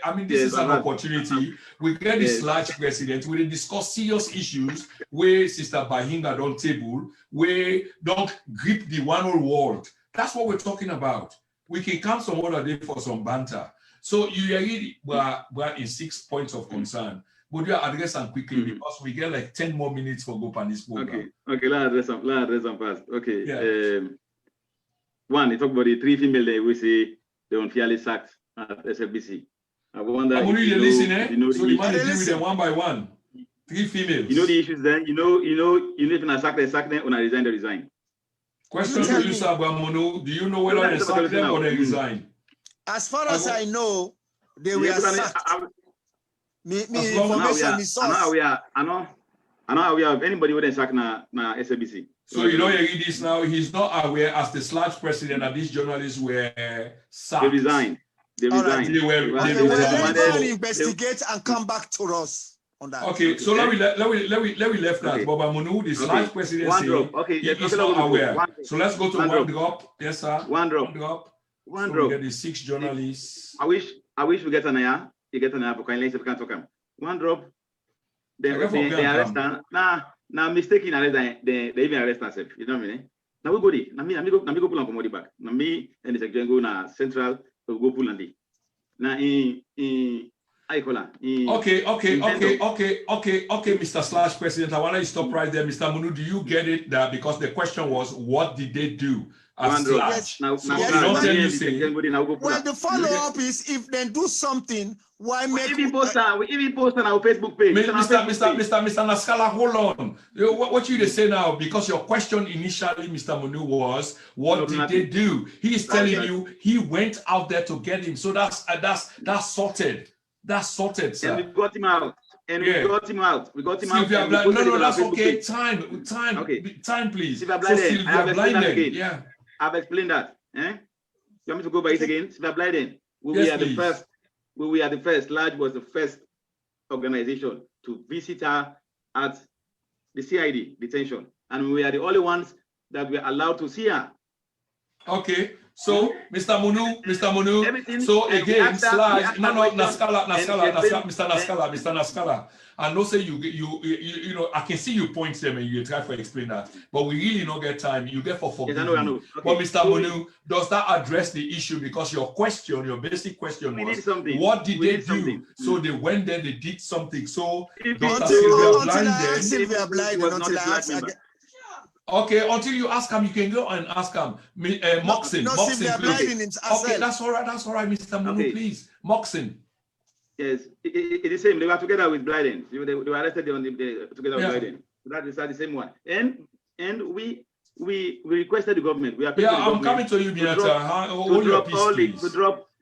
I mean, this is an opportunity. We get this large president, we discuss serious issues where Sister Bahinga don't table, where don't grip the one whole world. That's what we're talking about. We can come some other day for some banter. So you already were in 6 points of concern. But you address them quickly because we get like 10 more minutes for Gopanis program. Okay, let's address them fast. Okay. Yeah. One, you talk about the 3 female we say they unfairly sacked at SFBC. I wonder if you listen, so the man is dealing with them one by one. 3 females. You know the issues then. You know if I sack them, when I resign, they resign. Question to you, Sir Munu. Do you know whether they sack them or they resign? As far as I know, they were sacked. Information is source. I know aware of anybody who didn't sack na SFBC. So you know, you read this now. He's not aware as the SLAJ president that these journalists were sacked. They resigned. They resigned. They will investigate and come back to us on that. Okay, so let me left that. Baba Munu, the SLAJ presidency, is not aware. So let's go to one drop. Yes, sir. One drop. One drop. We get the 6 journalists. I wish we get an aya. You get an aya because if you can't talk him. One drop. They arrest them. Now mistaking arrest they even arrest themselves. You know what I mean? Now we go there. Now me go pull on commodity back. Now me and the secretary go na central to go pull on the. Now in Aikola. Okay, Mr. SLAJ President. I want to stop right there, Mr. Munu. Do you get it? That because the question was, what did they do? Well, the follow-up is if they do something, why make we even post on our Facebook page. Mr. Nasralla, hold on. What you say now? Because your question initially, Mr. Munu, was what did they do? He is telling you he went out there to get him. So that's sorted. That's sorted, sir. And we got him out. We got him out. No, that's okay. Time, please. Sylvia Blinded. Yeah. I've explained that. You want me to go by it again? Sylvia Blinded. We are the first. SLAJ was the first organization to visit her at the CID detention, and we are the only ones that were allowed to see her. Okay. So, Mr. Munu. Everything, So again, Mr. Naskala. Naskala. I know say you know, I can see you point them and you try to explain that, but we really don't get time. You get for forgive Yes, I know. me. Okay. But Mr. Munu, does that address the issue? Because your basic question was, what did they do? So they went there, they did something. So Dr. Sylvia Blind. Okay, until you ask him, you can go and ask him. Moxon, please. Okay, that's all right, Mr. Munu, please. Moxon. Yes, it is the same. They were together with Blyden. They were arrested together with Blyden. That is the same one. And we requested the government. We appealed to the government. Coming to you,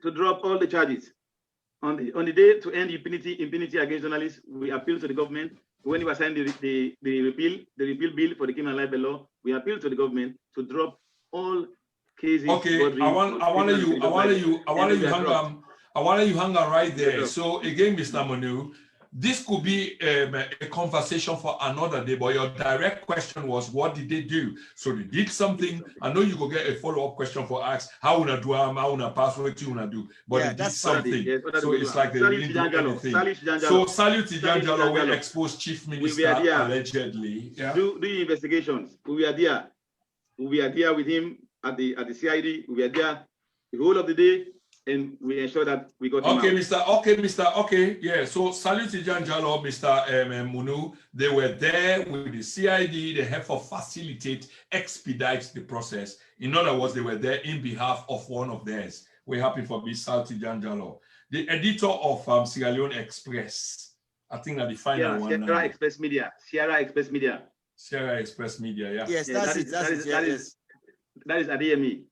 to drop all the charges on the day to end impunity against journalists. We appealed to the government. When we were signing the repeal bill for the criminal libel law, we appealed to the government to drop all cases. Okay, I want you hang on right there. So again, Mr. Munu, this could be a conversation for another day, but your direct question was, what did they do? So they did something. I know you could get a follow-up question for ask, how would I do, how would I pass, what you want to do? But they did something. So it's like they didn't do anything. So Salute Janjalo will expose Chief Minister allegedly. Yeah. Do investigations. We were there with him at the CID. We were there the whole of the day. And we ensure that we got him out. Okay, yeah. So Salute Janjalo, Mr. Munu, they were there with the CID. They have to expedite the process. In other words, they were there in behalf of one of theirs. We're happy for Mr. Salute Janjalo, the editor of Sierra Leone Express. I think that the final one. Sierra Express Media. Yeah. Yes, that is Adeyemi.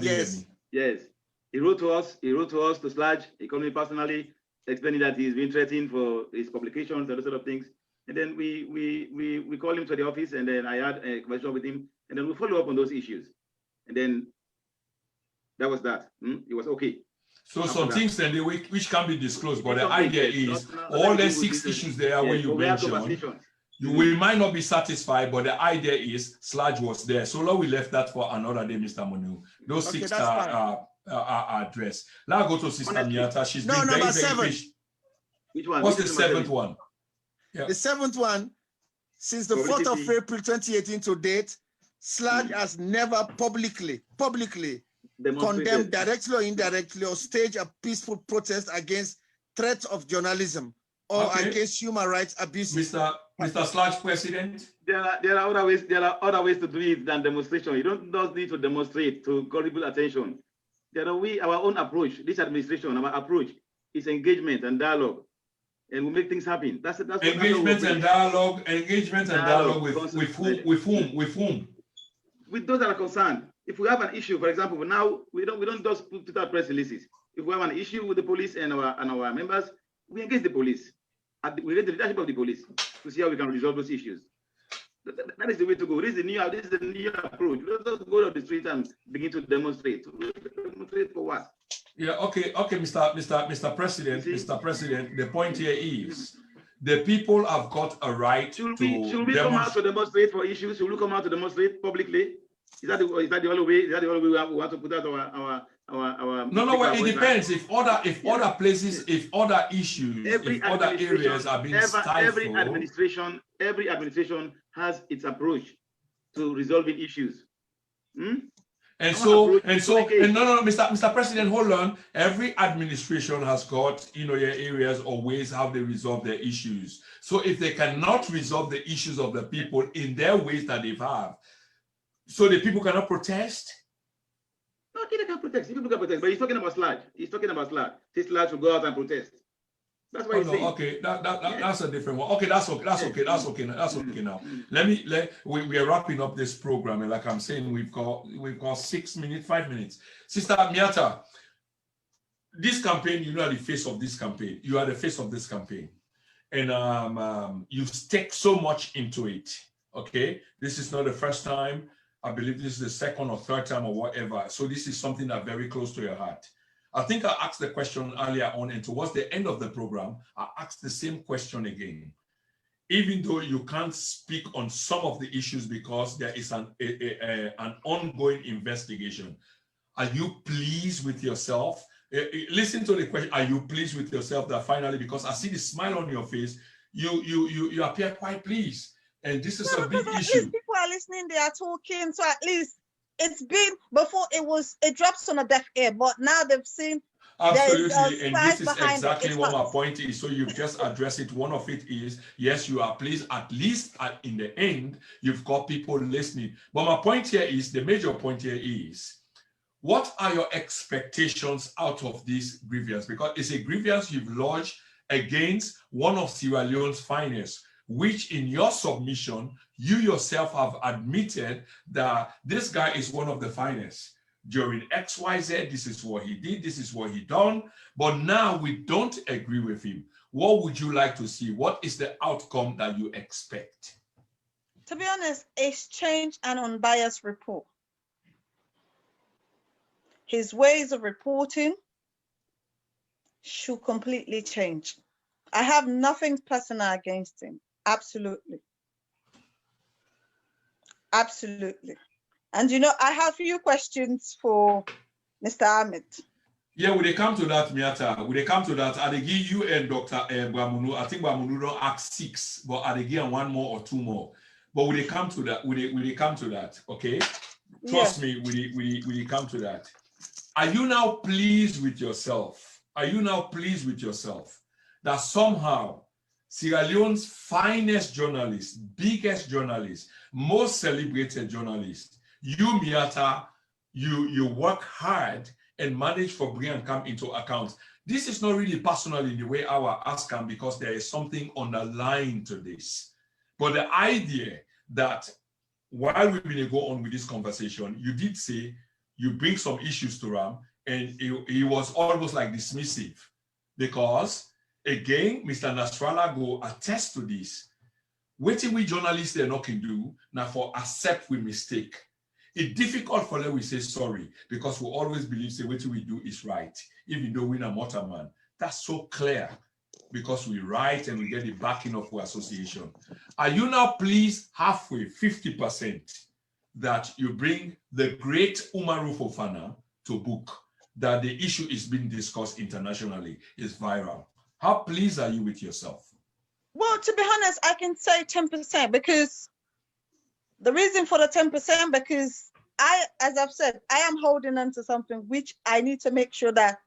Yes. Yes. He wrote to us to Sludge. He called me personally, explaining that he's been threatened for his publications and those sort of things. And then we called him to the office, and then I had a conversation with him, and then we follow up on those issues. And then that was that. It was okay. So some things then which can be disclosed, but the idea is all the 6 issues there where you mentioned. We might not be satisfied, but the idea is Sludge was there. So long we left that for another day, Mr. Munu. Those 6 are addressed. Now go to Sister Miata. She's been very patient. Which one? What's the 7th one? Yeah. The 7th one, since the 4th of April 2018 to date, Sludge has never publicly condemned directly or indirectly or staged a peaceful protest against threats of journalism or against human rights abuses. Mr. Sludge, President. There are other ways. There are other ways to do it than demonstration. You don't just need to demonstrate to call people attention. There are our own approach. This administration, our approach is engagement and dialogue, and we make things happen. That's engagement and dialogue. Engagement and dialogue with whom? With those that are concerned. If we have an issue, for example, now we don't just put out press releases. If we have an issue with the police and our members, we engage the police. We get the leadership of the police to see how we can resolve those issues. That is the way to go. This is the new approach. Let's just go to the street and begin to demonstrate. Demonstrate for what? Yeah. Okay. Mr. President. Mr. President. The point here is the people have got a right should we come out to demonstrate for issues? Should we come out to demonstrate publicly? Is that the only way? Is that the only way we want to put out our No. Well, it depends. If other places, if other issues, if other areas are being stifled. Every administration has its approach to resolving issues. And no, Mr. President, hold on. Every administration has got, your areas or ways how they resolve their issues. So if they cannot resolve the issues of the people in their ways that they have, so the people cannot protest. No, they can protest. People can protest, but he's talking about Sludge. He's talking about Sludge. This Sludge will go out and protest. That's what he's saying. Okay, that's a different one. Okay, that's okay now. We are wrapping up this program, and like I'm saying, we've got 6 minutes, 5 minutes. Sister Miata, this campaign, you are the face of this campaign. You are the face of this campaign, and you've staked so much into it. Okay, this is not the first time. I believe this is the second or third time or whatever. So this is something that's very close to your heart. I think I asked the question earlier on, and towards the end of the program, I asked the same question again. Even though you can't speak on some of the issues because there is an ongoing investigation, Are you pleased with yourself? Listen to the question. Are you pleased with yourself that finally, because I see the smile on your face, you appear quite pleased. And this is a big at issue. least people are listening, they are talking. So at least it's been, before it drops on a deaf ear, but now they've seen. Absolutely, and this is exactly what my point is. So you've just addressed it. One of it is, yes, you are pleased. At least in the end, you've got people listening. But my point here is, the major point here is, what are your expectations out of this grievance? Because it's a grievance you've lodged against one of Sierra Leone's finest, which in your submission, you yourself have admitted that this guy is one of the finest. During XYZ, this is what he did, this is what he done, but now we don't agree with him. What would you like to see? What is the outcome that you expect? To be honest, it's change and unbiased report. His ways of reporting should completely change. I have nothing personal against him. Absolutely. Absolutely. And you know, I have a few questions for Mr. Ahmed. Yeah, will they come to that, Miata? Will they come to that? Are they give you and Dr. Bamunu? I think Bamunu don't ask 6, but are they give one more or 2 more? But will they come to that? Will they come to that? Okay. Trust me, will they come to that? Are you now pleased with yourself? Are you now pleased with yourself that somehow Sierra Leone's finest journalist, biggest journalist, most celebrated journalist, you, Miata, you work hard and manage for bring and come into account? This is not really personal in the way I will ask him, because there is something underlying to this. But the idea that while we're going to go on with this conversation, you did say you bring some issues to Ram, and he was almost like dismissive, because again, Mr. Nasralla go attest to this. What we journalists they not can do now for accept we mistake. It's difficult for them we say sorry, because we always believe say what we do is right, even though we're a motor man. That's so clear, because we write and we get the backing of our association. Are you now pleased halfway, 50%, that you bring the great Umaru Fofana to book, that the issue is being discussed internationally, is viral? How pleased are you with yourself? Well, to be honest, I can say 10%, because the reason for the 10%, because as I've said, I am holding on to something which I need to make sure that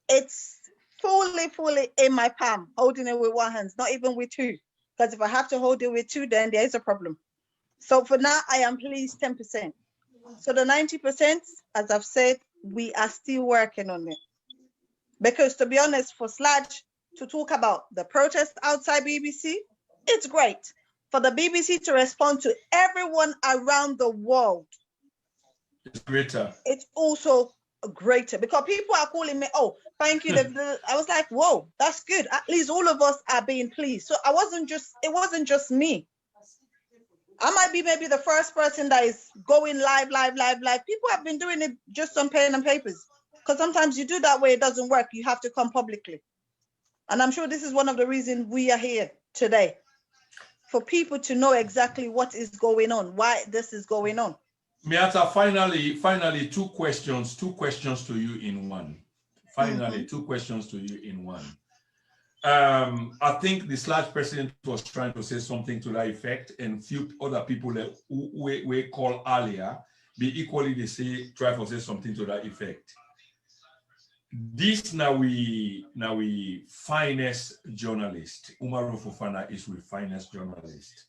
it's fully in my palm, holding it with one hand, not even with 2. Because if I have to hold it with 2, then there is a problem. So for now, I am pleased 10%. So the 90%, as I've said, we are still working on it. Because to be honest, for Sludge to talk about the protest outside BBC, it's great. For the BBC to respond to everyone around the world, it's greater. It's also greater, because people are calling me, oh, thank you. I was like, whoa, that's good. At least all of us are being pleased. So it wasn't just me. I might be maybe the first person that is going live. People have been doing it just on pen and papers, because sometimes you do that way, it doesn't work. You have to come publicly. And I'm sure this is one of the reasons we are here today, for people to know exactly what is going on, why this is going on. Miata, finally, 2 questions to you in one. Finally, 2 questions to you in one. I think the Sludge president was trying to say something to that effect, and few other people that we call earlier, be equally they say, try to say something to that effect. This now we finest journalist, Umaru Fofana is with finest journalist.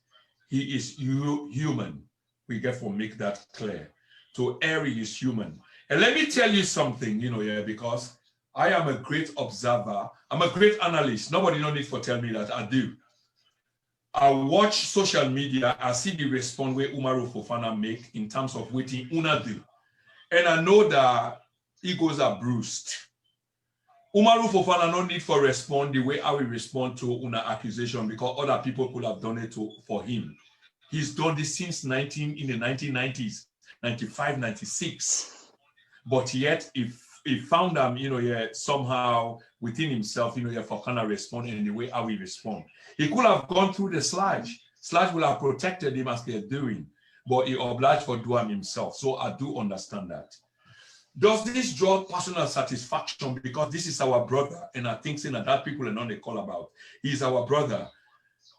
He is human. We get to make that clear. So Ari is human. And let me tell you something, because I am a great observer. I'm a great analyst. Nobody no need for tell me that I do. I watch social media. I see the response where Umaru Fofana make in terms of what Una do. And I know that egos are bruised. Umaru Fofana no need for respond the way I will respond to Una accusation, because other people could have done it for him. He's done this since in the 1990s, 95, 96. But yet, if he found them, somehow within himself, for kind of respond in the way I will respond. He could have gone through the Sludge. Sludge will have protected him as they're doing, but he obliged for doing himself. So I do understand that. Does this draw personal satisfaction because this is our brother, and I think saying that people are not they call about. He's our brother.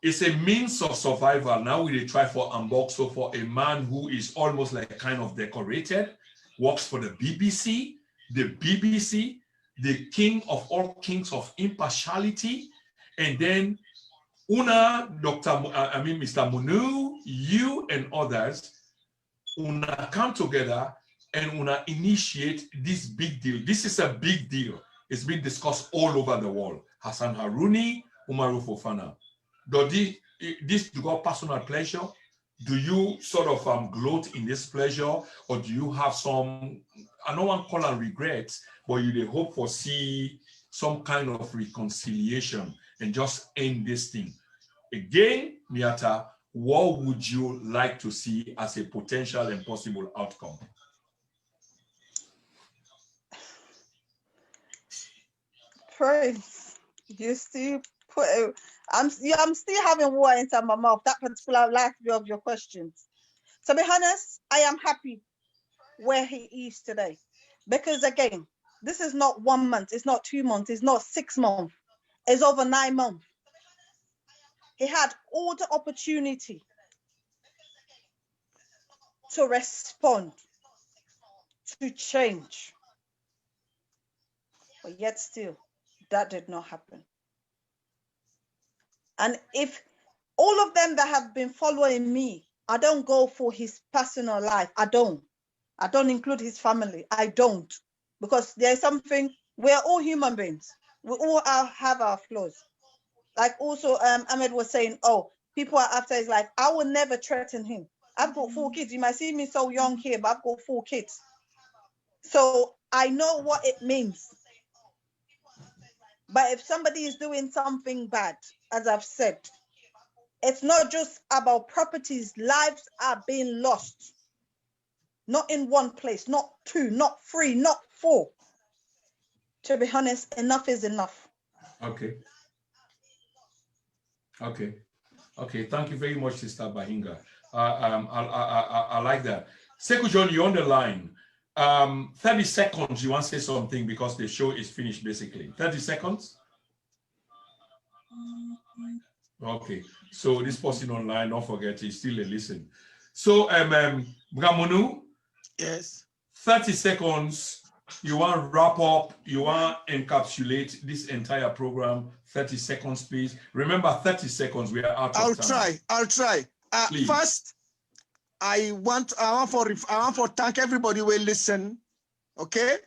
It's a means of survival. Now we try for Ambok, so for a man who is almost like kind of decorated, works for the BBC, the king of all kings of impartiality, and then Una, Mr. Munu, you and others, Una come together and Una initiate this big deal. This is a big deal. It's been discussed all over the world. Hassan Haruni, Umaru Fofana. Does this got personal pleasure? Do you sort of gloat in this pleasure, or do you have some, I don't want to call it regrets, but you hope for see some kind of reconciliation and just end this thing? Again, Miata, what would you like to see as a potential and possible outcome? Prince, you still put I'm still having water inside my mouth, that particular last bit of your questions. To be honest, I am happy where he is today. Because again, this is not 1 month, it's not 2 months, it's not 6 months, it's over 9 months. He had all the opportunity to respond, to change. But yet still, that did not happen. And if all of them that have been following me, I don't go for his personal life. I don't include his family. I don't. Because there's something, we're all human beings. We all have our flaws. Like also Ahmed was saying, oh, people are after, his life. I will never threaten him. I've got 4 kids. You might see me so young here, but I've got 4 kids. So I know what it means. But if somebody is doing something bad, as I've said, it's not just about properties. Lives are being lost. Not in 1 place, not 2, not 3, not 4. To be honest, enough is enough. Okay. Okay. Okay. Thank you very much, Sister Bahinga. I like that. Sekou John, you're on the line. 30 seconds, you want to say something because the show is finished basically. 30 seconds? Okay. So this person online, don't forget, he's still a listen. So, Bramunu? Yes. 30 seconds, you want to wrap up, you want to encapsulate this entire program. 30 seconds, please. Remember, 30 seconds, we are out of time. I'll try. First, I want to thank everybody who will listen, okay?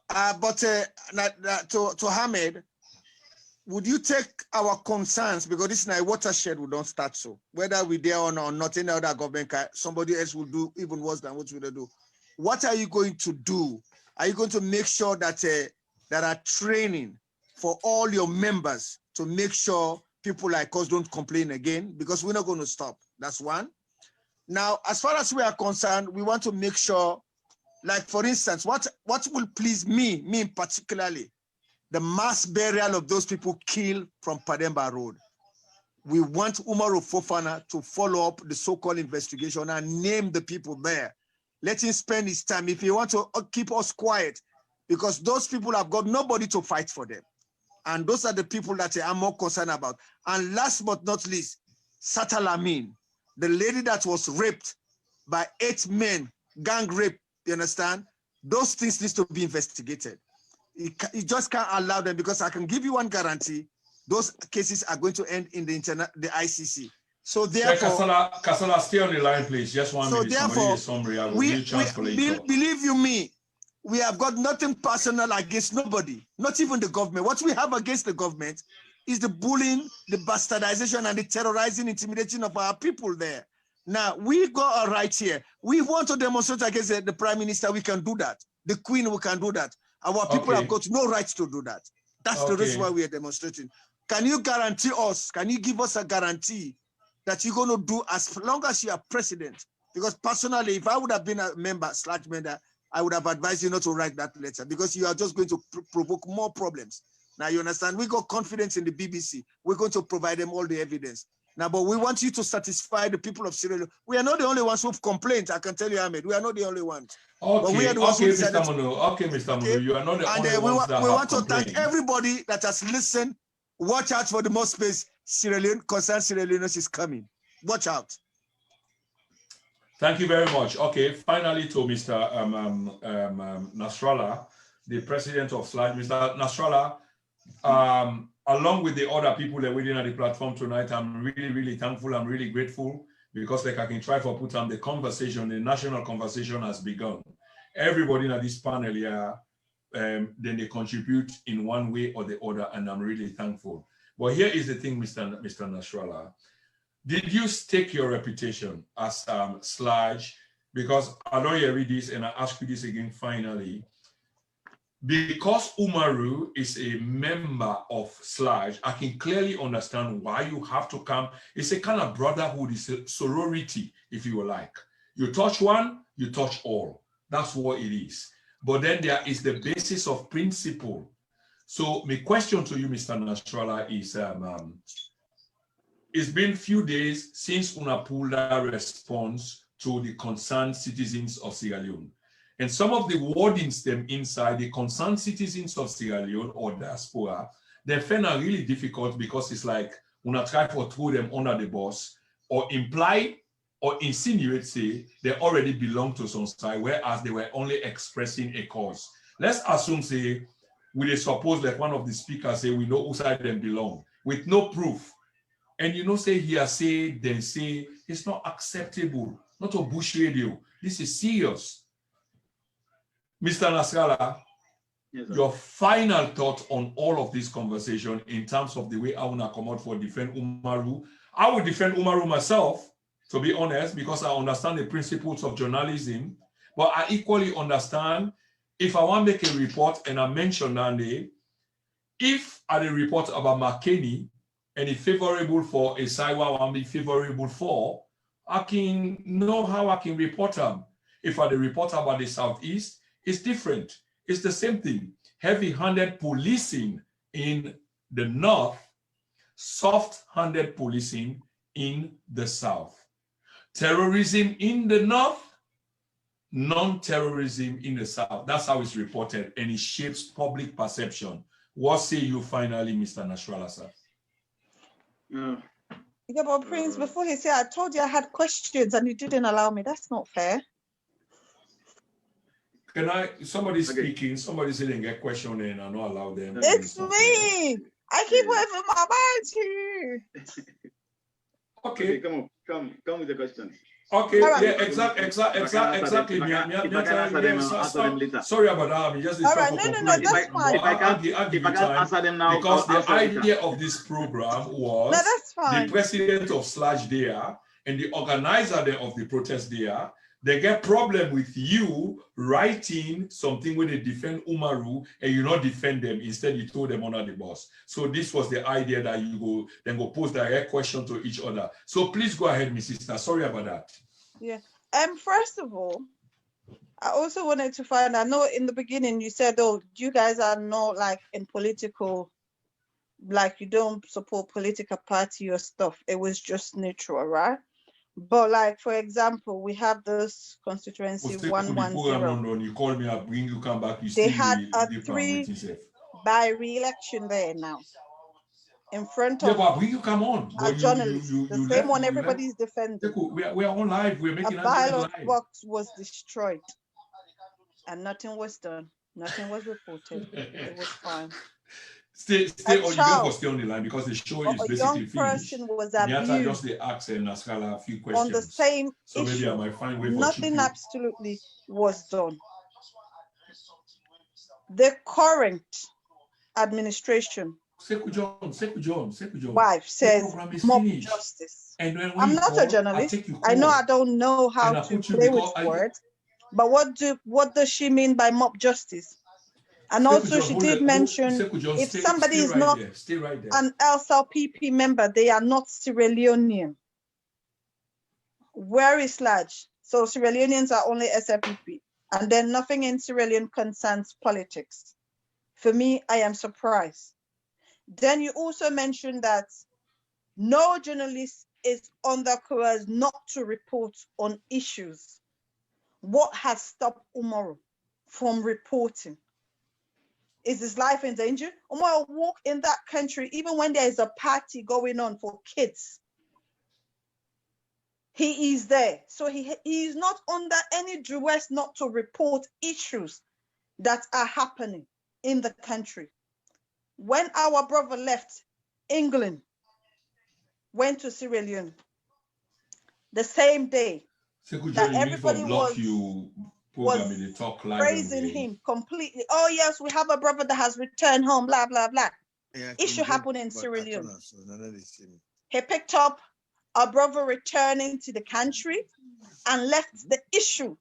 But to Ahmed, would you take our concerns, because this is a watershed, we don't start so. Whether we're there or not, any other government, somebody else will do even worse than what we do. What are you going to do? Are you going to make sure that there are training for all your members to make sure people like us don't complain again? Because we're not going to stop. That's one. Now, as far as we are concerned, we want to make sure, like for instance, what will please me particularly, the mass burial of those people killed from Pademba Road. We want Umaru Fofana to follow up the so-called investigation and name the people there. Let him spend his time. If he wants to keep us quiet, because those people have got nobody to fight for them. And those are the people that I'm more concerned about. And last but not least, Satalamin, the lady that was raped by 8 men, gang rape, you understand? Those things need to be investigated. You just can't allow them, because I can give you one guarantee, those cases are going to end in the ICC. So therefore, Kasala, stay on the line, please. Just 1 minute. Therefore, believe you me, we have got nothing personal against nobody, not even the government. What we have against the government is the bullying, the bastardization, and the terrorizing, intimidation of our people there. Now, we got a right here. We want to demonstrate against the Prime Minister. We can do that. The Queen, we can do that. Our people have got no right to do that. That's the reason why we are demonstrating. Can you guarantee us, can you give us a guarantee that you're going to do as long as you are president? Because personally, if I would have been a member, I would have advised you not to write that letter, because you are just going to provoke more problems. Now you understand, we got confidence in the BBC. We're going to provide them all the evidence. Now, but we want you to satisfy the people of Sierra Leone. We are not the only ones who've complained. I can tell you, Ahmed. We are not the only ones. Okay, we are the ones who Mr. decided Mono. Okay, Mr. Mono. You are not the only ones that we have want to complained. thank everybody that has listened. Watch out for the more space. Sierra Leone, Concerned Sierra Leoneans is coming. Watch out. Thank you very much. Okay, finally to Mr. Nasralla, the president of SLAG. Mr. Nasralla, along with the other people that are waiting at the platform tonight, I'm really, really thankful. I'm really grateful because like I can try for put on the conversation, the national conversation has begun. Everybody in this panel here, then they contribute in one way or the other, and I'm really thankful. But here is the thing, Mr. Nasralla. Did you stake your reputation as SLAG? Because I know you read this, and I ask you this again finally. Because Umaru is a member of SLAG, I can clearly understand why you have to come. It's a kind of brotherhood, it's a sorority, if you like. You touch one, you touch all. That's what it is. But then there is the basis of principle. So my question to you, Mr. Nasralla, is it's been a few days since Una pulled a response to the concerned citizens of Sierra Leone. And some of the wordings them inside the concerned citizens of Sierra Leone or diaspora, they find it really difficult because it's like Una try to throw them under the bus or imply or insinuate, say, they already belong to some side, whereas they were only expressing a cause. Let's assume, say, we suppose that one of the speakers say, we know who side them belong, with no proof. And you know, say here, say, then say, it's not acceptable, not a bush radio. This is serious. Mr. Nasralla, yes, your final thought on all of this conversation in terms of the way I want to come out for defend Umaru. I would defend Umaru myself, to be honest, because I understand the principles of journalism, but I equally understand if I want to make a report and I mention that name, if I report about McKinney and it's favorable for a side I want to be favorable for, I can know how I can report them. If I report about the Southeast, it's different. It's the same thing. Heavy-handed policing in the North, soft-handed policing in the South. Terrorism in the North, non-terrorism in the South. That's how it's reported, and it shapes public perception. What say you finally, Mr. Nasralla, sir? Yeah, but Prince, before he said, I told you I had questions and you didn't allow me. That's not fair. Can somebody's speaking, somebody said they get question and I not allow them. It's me. I keep waving my mind to you. Okay. Come with the questions. Okay, right. yeah, exactly. Sorry about that. I mean, just all right, no, that's fine. If I can answer them now, because the idea of this program was the president of SLAG there and the organizer of the protest there. They get problem with you writing something when they defend Umaru and you not defend them. Instead, you throw them under the bus. So this was the idea that you go pose direct question to each other. So please go ahead, Mrs. Sister. Sorry about that. Yeah. First of all, I also wanted to find, I know in the beginning you said, oh, you guys are not like in political, like you don't support political party or stuff. It was just neutral, right? But like, for example, we have this constituency 110. You call me up, bring you come back. They had a 3 by re-election there now. In front of but you come on. a journalist. The same one everybody's defending. We are on live. We're making a ballot box was destroyed. And nothing was done. Nothing was reported. It was fine. Stay on the line because the show is basically finished. A young person was abused. Just the ask Nasralla a few questions. On the same so issue. Maybe I might find way for nothing absolutely was done. The current administration wife says mob justice. And I'm not a journalist. I know I don't know how to play with words, but what does she mean by mob justice? And also she did mention if somebody is not an LSLPP member, they are not Sierra Leonean. Where is SLAG? So Sierra Leoneans are only SLPP. And then nothing in Sierra Leone concerns politics. For me, I am surprised. Then you also mentioned that No journalist is under coercion not to report on issues. What has stopped Umaru from reporting? Is his life in danger? Umaru walk in that country even when there is a party going on for kids. He is there. So he is not under any duress not to report issues that are happening in the country. When our brother left England, went to Sierra Leone, the same day that everybody was praising him completely. Oh yes, we have a brother that has returned home, blah, blah, blah. Yeah, Issue happened in Sierra Leone. So none of this thing. He picked up a brother returning to the country and left the issue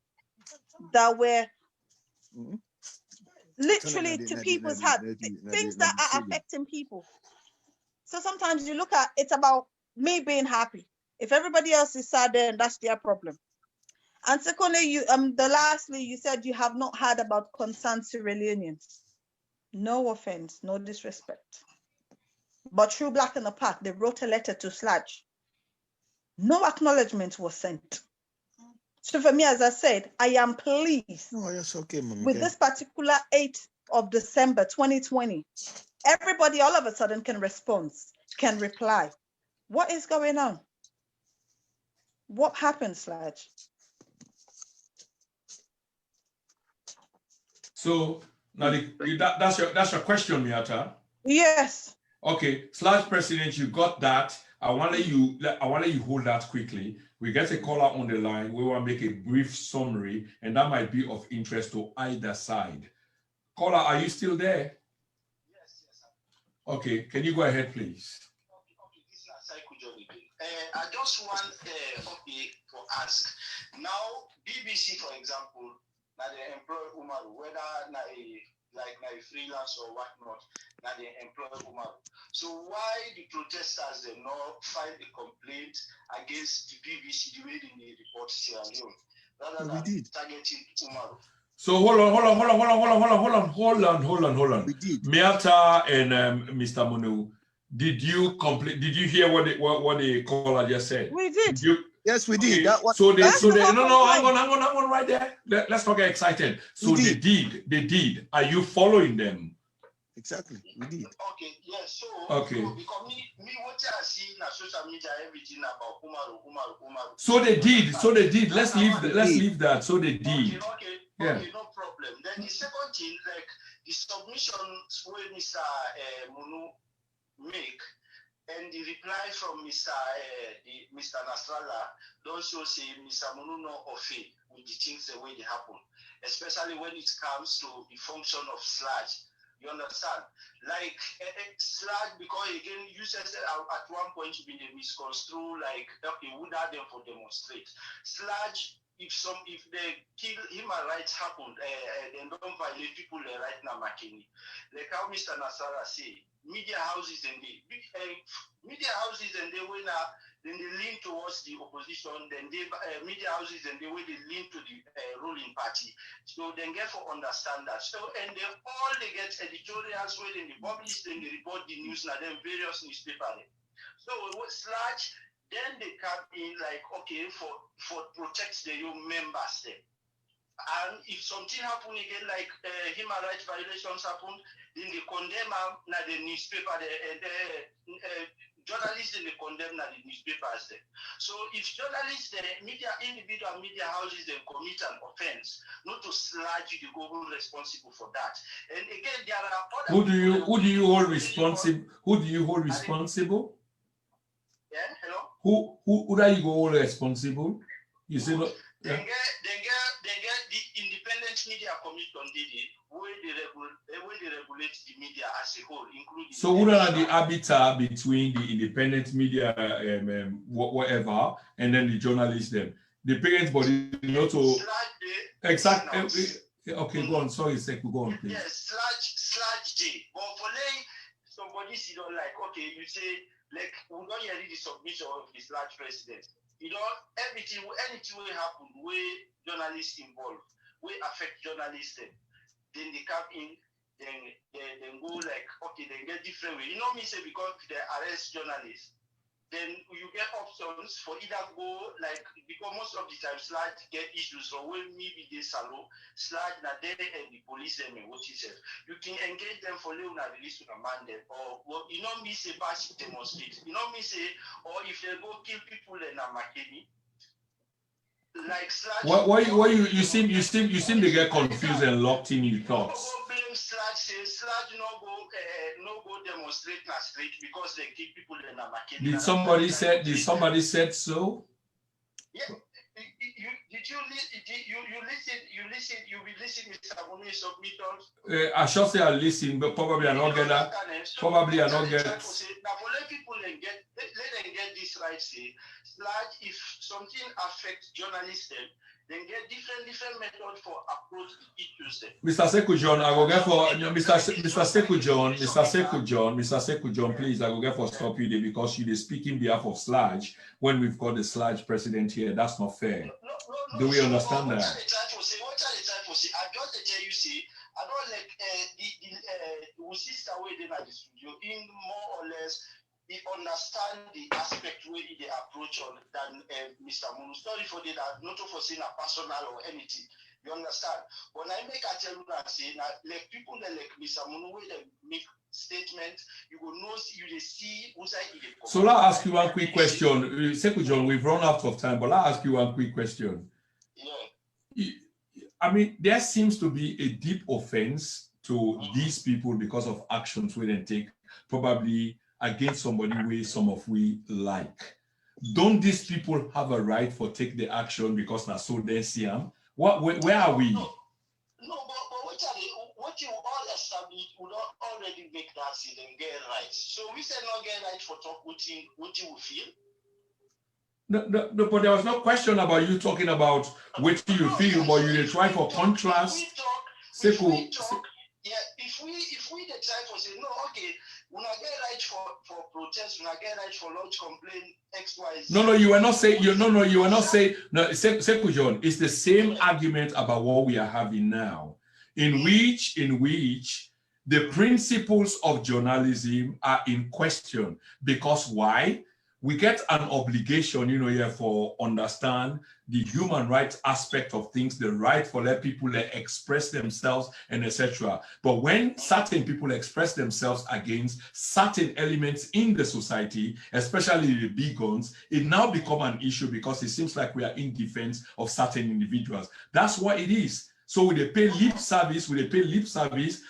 that were literally to people's heart, things that are affecting people. So sometimes you look at it's about me being happy. If everybody else is sad, then that's their problem. And secondly, lastly, you said you have not heard about Concerned Sierra Leoneans. No offense, no disrespect. But through Black in the Park, they wrote a letter to Sludge. No acknowledgement was sent. So for me, as I said, I am pleased with this particular 8th of December 2020. Everybody all of a sudden can respond, can reply. What is going on? What happened, Sludge? So now that's your question, Miata. Yes. Okay, Sludge President, you got that. I want to let you hold that quickly. We get a caller on the line. We want to make a brief summary, and that might be of interest to either side. Caller, are you still there? Yes. Okay, can you go ahead, please? Okay, this is Psycho Johnny. I just want to ask. Now, BBC, for example, now they employ Umaru, whether like a freelance or whatnot, now they employ Umaru. So why the protesters they not file a complaint against the BBC the way they report Sierra Leone, rather than targeting Umaru? So hold on. We did. Miata and Mr. Munu, did you hear what the caller just said? We did. Yes, we did. Okay. Hang on right there. Let's not get excited. So they did. Are you following them? Exactly, we did. Okay, yes. Okay. So because me what I see in social media everything about Umaru. So they did. Let's leave that. So they did. Okay, no problem. Then the second thing, like the submissions where Mr. Munu make and the reply from Mr. Nasralla don't show say Mr. Munu no afraid with the things the way they happen, especially when it comes to the function of Sludge. You understand? Like Sludge, because again you said at one point you been misconstrued like okay, would have them for demonstrate. Sludge, if the human rights happened, they don't violate people right now, Makini. Like how Mr. Nasralla say, media houses and they when then they lean towards the opposition, then they media houses and they way they lean to the ruling party. So then get for understand that. So and they get editorials where they publish, then they report the news now, then various newspapers. So Sludge, then they come in like okay for protect the young members there. And if something happen again, like human rights violations happen, then they condemn na the newspaper, journalists then they condemn na the newspapers there. So if journalists, the individual media houses then commit an offense, not to Sludge the government responsible for that. And again, there are other Who do you hold responsible? Who do you hold responsible? Yeah, hello. Who do you hold responsible? You say no. They get the Independent Media Commission did it, where they regulate the media as a whole, including. So who are the arbiter between the independent media, whatever, and then the journalists? Them, the parents body, not to exactly. Okay, go on. Sorry, go on, please. Yes, Sludge Day. But for like somebody you don't like, okay, you say like we don't hear the submission of the Sludge president. You know, anything will happen where journalists involved, will affect journalists then they come in, then go like, okay, then get different way. You know me say because they arrest journalists, then you get options for either go like, because most of the time sludge get issues, so when maybe they salo sludge na there and the police them what he said, you can engage them for Leona release to command them, or well, you know me say pass demonstrate, you know me say, or if they go kill people in a Makeni, like sludge. Why you seem to get confused and locked in your thoughts. Sludge no go demonstrate na street because they kill people in a Makeni. Did somebody said so? Yeah. You listen, Mr. Abune submitters? I should say I listen, but probably I not get that. Probably I not get. Now, for let people let them get this right. Say, sludge, if something affects journalists, then get different methods for approach the issues. Mr. Sekou John, I will get for Mr. Sekou John, please, I will get for stop you there because you speak in behalf of sludge when we've got the sludge president here. That's not fair. No, Do we understand that? What are they trying to say? I just tell you, see, I don't like the sister way in the studio, in more or less, they understand the aspect where they approach on than Mr. Munu. Sorry for that, not for saying a personal or anything. You understand? When I make a tell you and say, like people that like Mr. Munu, where they make statements, you will know, you will see who's I. So I'll ask you one quick question. Sekou John, we've run out of time, but I'll ask you one quick question. Yeah. I mean, there seems to be a deep offense to these people because of actions we then take, probably against somebody we some of we like. Don't these people have a right for take the action because now so they see them? Where are we? No, but what you all establish would already make that see them get right. So we said not get right for talk what you will feel. No, but there was no question about you talking about what you feel, but you try for contrast. If we try for say no, okay, when I get right for protest, when I get right for lodge complaint, XYZ. No, you were not saying you were not saying no, Sekou John, it's the same argument about what we are having now, in which the principles of journalism are in question. Because why? We get an obligation, here for understand the human rights aspect of things, the right for let people express themselves and etc. But when certain people express themselves against certain elements in the society, especially the big guns, it now become an issue because it seems like we are in defense of certain individuals. That's what it is. So they pay lip service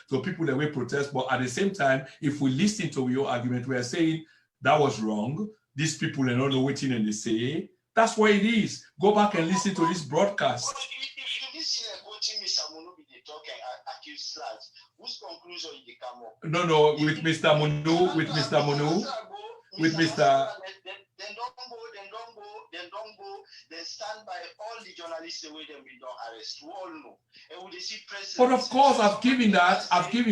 to people that will protest, but at the same time, if we listen to your argument, we are saying that was wrong. These people are not waiting and they say, that's what it is. Go back and listen to this broadcast. But if you listen and go to Mr. Munu be the talk and accuse sludge, whose conclusion did they come up? No, with Mr. Munu, with Mr. Then stand by all the journalists the way them we don't arrest. We all know. And we see press. But of course, I've given that. Ask, say,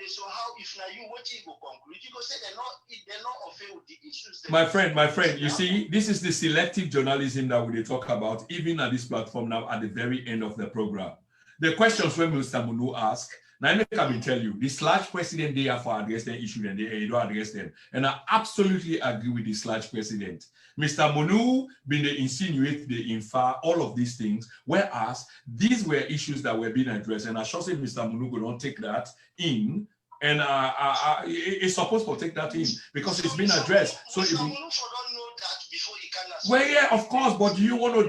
so how if now you what you go conclude? You go say they're not affair with the issues. My friend, you see, this is the selective journalism that we talk about, even at this platform now at the very end of the program. The questions when Mr. Munu ask, now I can tell you, this large president they have for address the issue and they don't address them. And I absolutely agree with this large president. Mr. Munu been the insinuate, the infer, all of these things, whereas these were issues that were being addressed. And I should say Mr. Munu will not take that in. And it's supposed to take that in because it's been addressed. So Mr. Munu don't know that before he can. Well, yeah, of course, but do you want to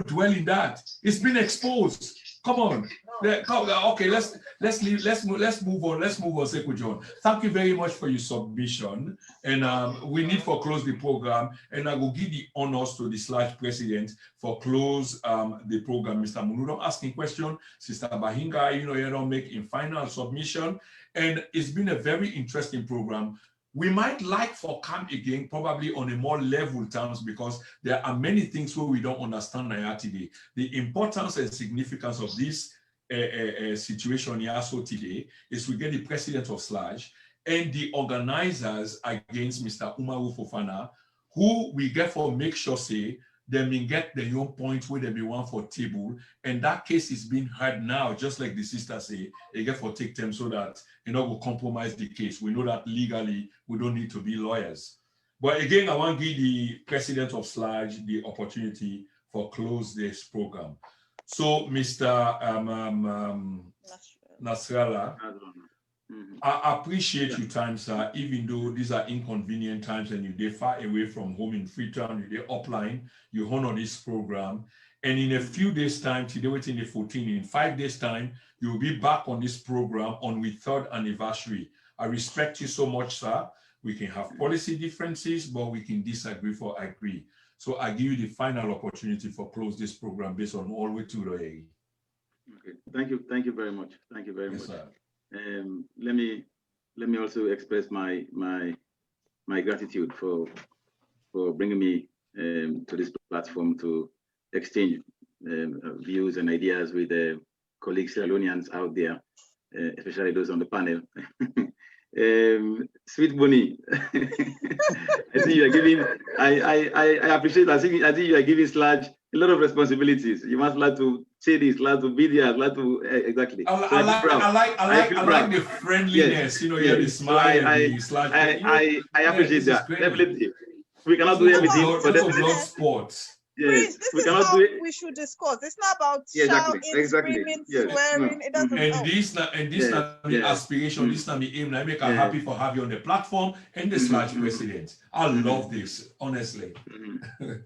dwell in that? It's been exposed. Come on. Okay, let's move on, Sekou John. Thank you very much for your submission. And we need for close the program. And I will give the honors to the sludge president for close the program. Mr. Munu don't asking question. Sister Bahinga, you don't make in final submission. And it's been a very interesting program. We might like for come again, probably on a more level terms, because there are many things where we don't understand now today. The importance and significance of this situation here so today is we get the president of sludge and the organizers against Mr. Umaru Fofana, who we get for make sure say they may get their own point where they may want for table, and that case is being heard now, just like the sister say, they get for take them so that we'll compromise the case. We know that legally we don't need to be lawyers. But again, I want to give the president of SLAJ the opportunity for close this program. So, Mr. Nasralla, I appreciate your time, sir, even though these are inconvenient times and you're far away from home in Freetown, you're upline, you honor this program. And in a few days' time, today we're in the 14th, in 5 days' time, you'll be back on this program on the 3rd anniversary. I respect you so much, sir. We can have policy differences, but we can disagree for agree. So I give you the final opportunity for close this program based on all we do. Okay, thank you very much. Thank you very much. Sir. Let me also express my gratitude for bringing me to this platform to exchange views and ideas with colleagues Sierra Leoneans out there, especially those on the panel. Sweet Bonnie, I think you are giving. I appreciate. I think you are giving SLAJ a lot of responsibilities. You must like to say this, like to be there, like to exactly. I like the friendliness. Yes. The smile. I appreciate that. Definitely, we cannot do everything. But blood sports. Yes, Please, this is how we should discuss. It's not about shouting, screaming, swearing. It doesn't help. And this not the aspiration. This not the aim. I make happy for having you on the platform and the SLAJ president. I love this, honestly.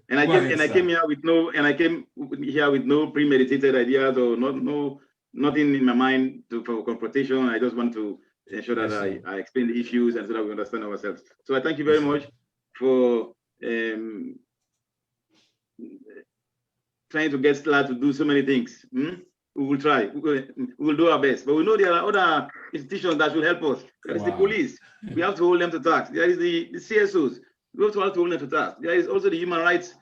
And I came here with no premeditated ideas or nothing in my mind for confrontation. I just want to ensure that I explain the issues and so that we understand ourselves. So I thank you very much for trying to get SLAJ to do so many things. We will try. We will do our best. But we know there are other institutions that will help us. There is the police. We have to hold them to task. There is the CSOs. We have to hold them to task. There is also the human rights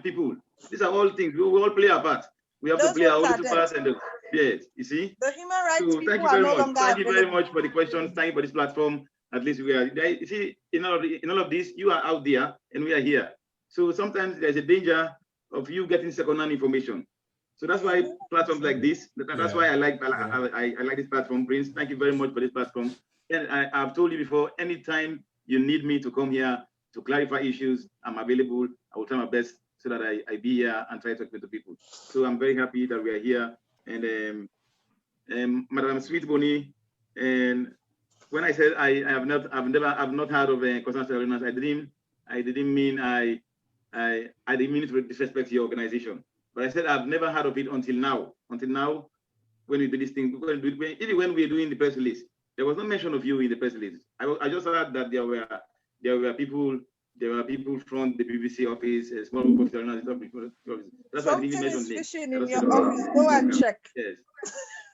people. These are all things. We all play our part. We have to play our own part. And yes, you see. The human rights people thank you very much. Thank you very much for the questions. Thank you for this platform. At least we are. You see, in all of this, you are out there and we are here. So sometimes there's a danger of you getting second-hand information. So that's why platforms like this, that's why I like this platform, Prince. Thank you very much for this platform. And I've told you before, anytime you need me to come here to clarify issues, I'm available. I will try my best so that I be here and try to talk to people. So I'm very happy that we are here. And Madam Sweet Bonnie, and when I said I've not heard of Concerned Sierra Leoneans, I didn't mean to disrespect your organization, but I said I've never heard of it until now. Until now, when we do this thing, even when we're doing the press release, there was no mention of you in the press release. I just heard that there were people from the BBC office, a small group of journalists. That's why I didn't mention names. Something is fishing in your office. Go and check. Yes,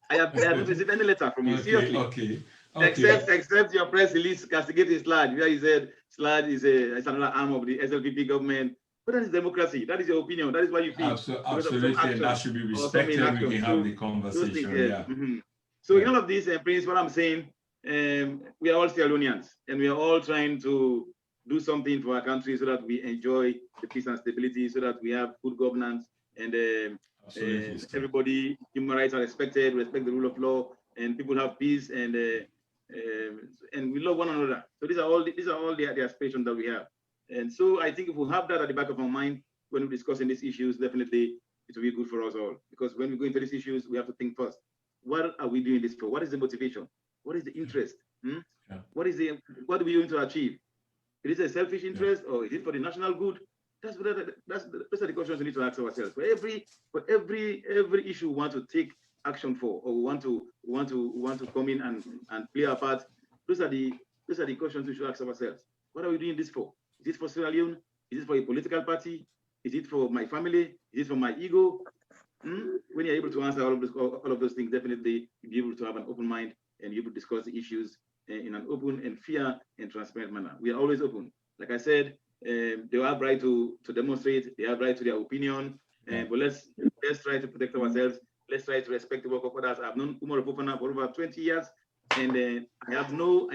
I have not received any letter from you. Seriously. Okay. Except your press release castigating SLAJ, where you said SLAJ is another arm of the SLPP government. But that is democracy. That is your opinion. That is what you feel. Absolutely, and that should be respected. We can have the conversation. So in all of this, Prince, what I'm saying, we are all Sierra Leoneans, and we are all trying to do something for our country so that we enjoy the peace and stability, so that we have good governance, and everybody, human rights are respected, respect the rule of law, and people have peace, and we love one another. So these are all the aspirations that we have. And so I think if we have that at the back of our mind when we're discussing these issues, definitely it will be good for us all. Because when we go into these issues, we have to think first. What are we doing this for? What is the motivation? What is the interest? What are we going to achieve? Is it a selfish interest or is it for the national good? Those are the questions we need to ask ourselves. For every issue we want to take action for, or we want to come in and play our part, those are the questions we should ask ourselves. What are we doing this for? Is it for Sierra Leone? Is it for a political party? Is it for my family? Is it for my ego? When you're able to answer all of those things, definitely you'll be able to have an open mind and you'll be able to discuss the issues in an open and fair and transparent manner. We are always open. Like I said, they have right to demonstrate. They have right to their opinion. But let's try to protect ourselves. Let's try to respect the work of others. I've known Umaru Fofana for over 20 years, and I have no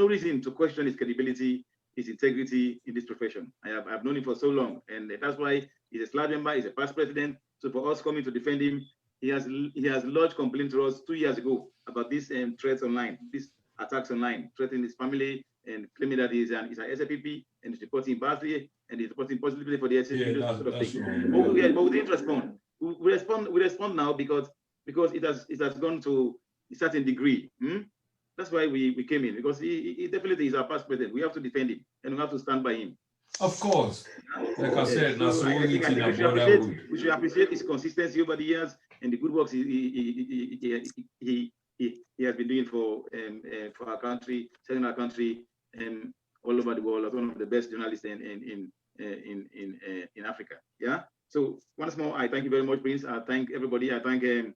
reason to question his credibility his integrity in this profession. I've known him for so long, and that's why he's a SLAD member, he's a past president. So for us coming to defend him, he has lodged complaint to us 2 years ago about these threats online, these attacks online, threatening his family and claiming that he's an SAPP and he's reporting badly and he's reporting positively for the SAPP. Yeah, sort of that's thing. wrong. But we didn't respond. We respond now because it has gone to a certain degree. That's why we came in, because he definitely is our past president. We have to defend him and we have to stand by him. Of course, like I said, so I think we should appreciate his consistency over the years and the good works he has been doing for our country, selling our country all over the world as one of the best journalists in Africa. Yeah. So once more, I thank you very much, Prince. I thank everybody. I thank the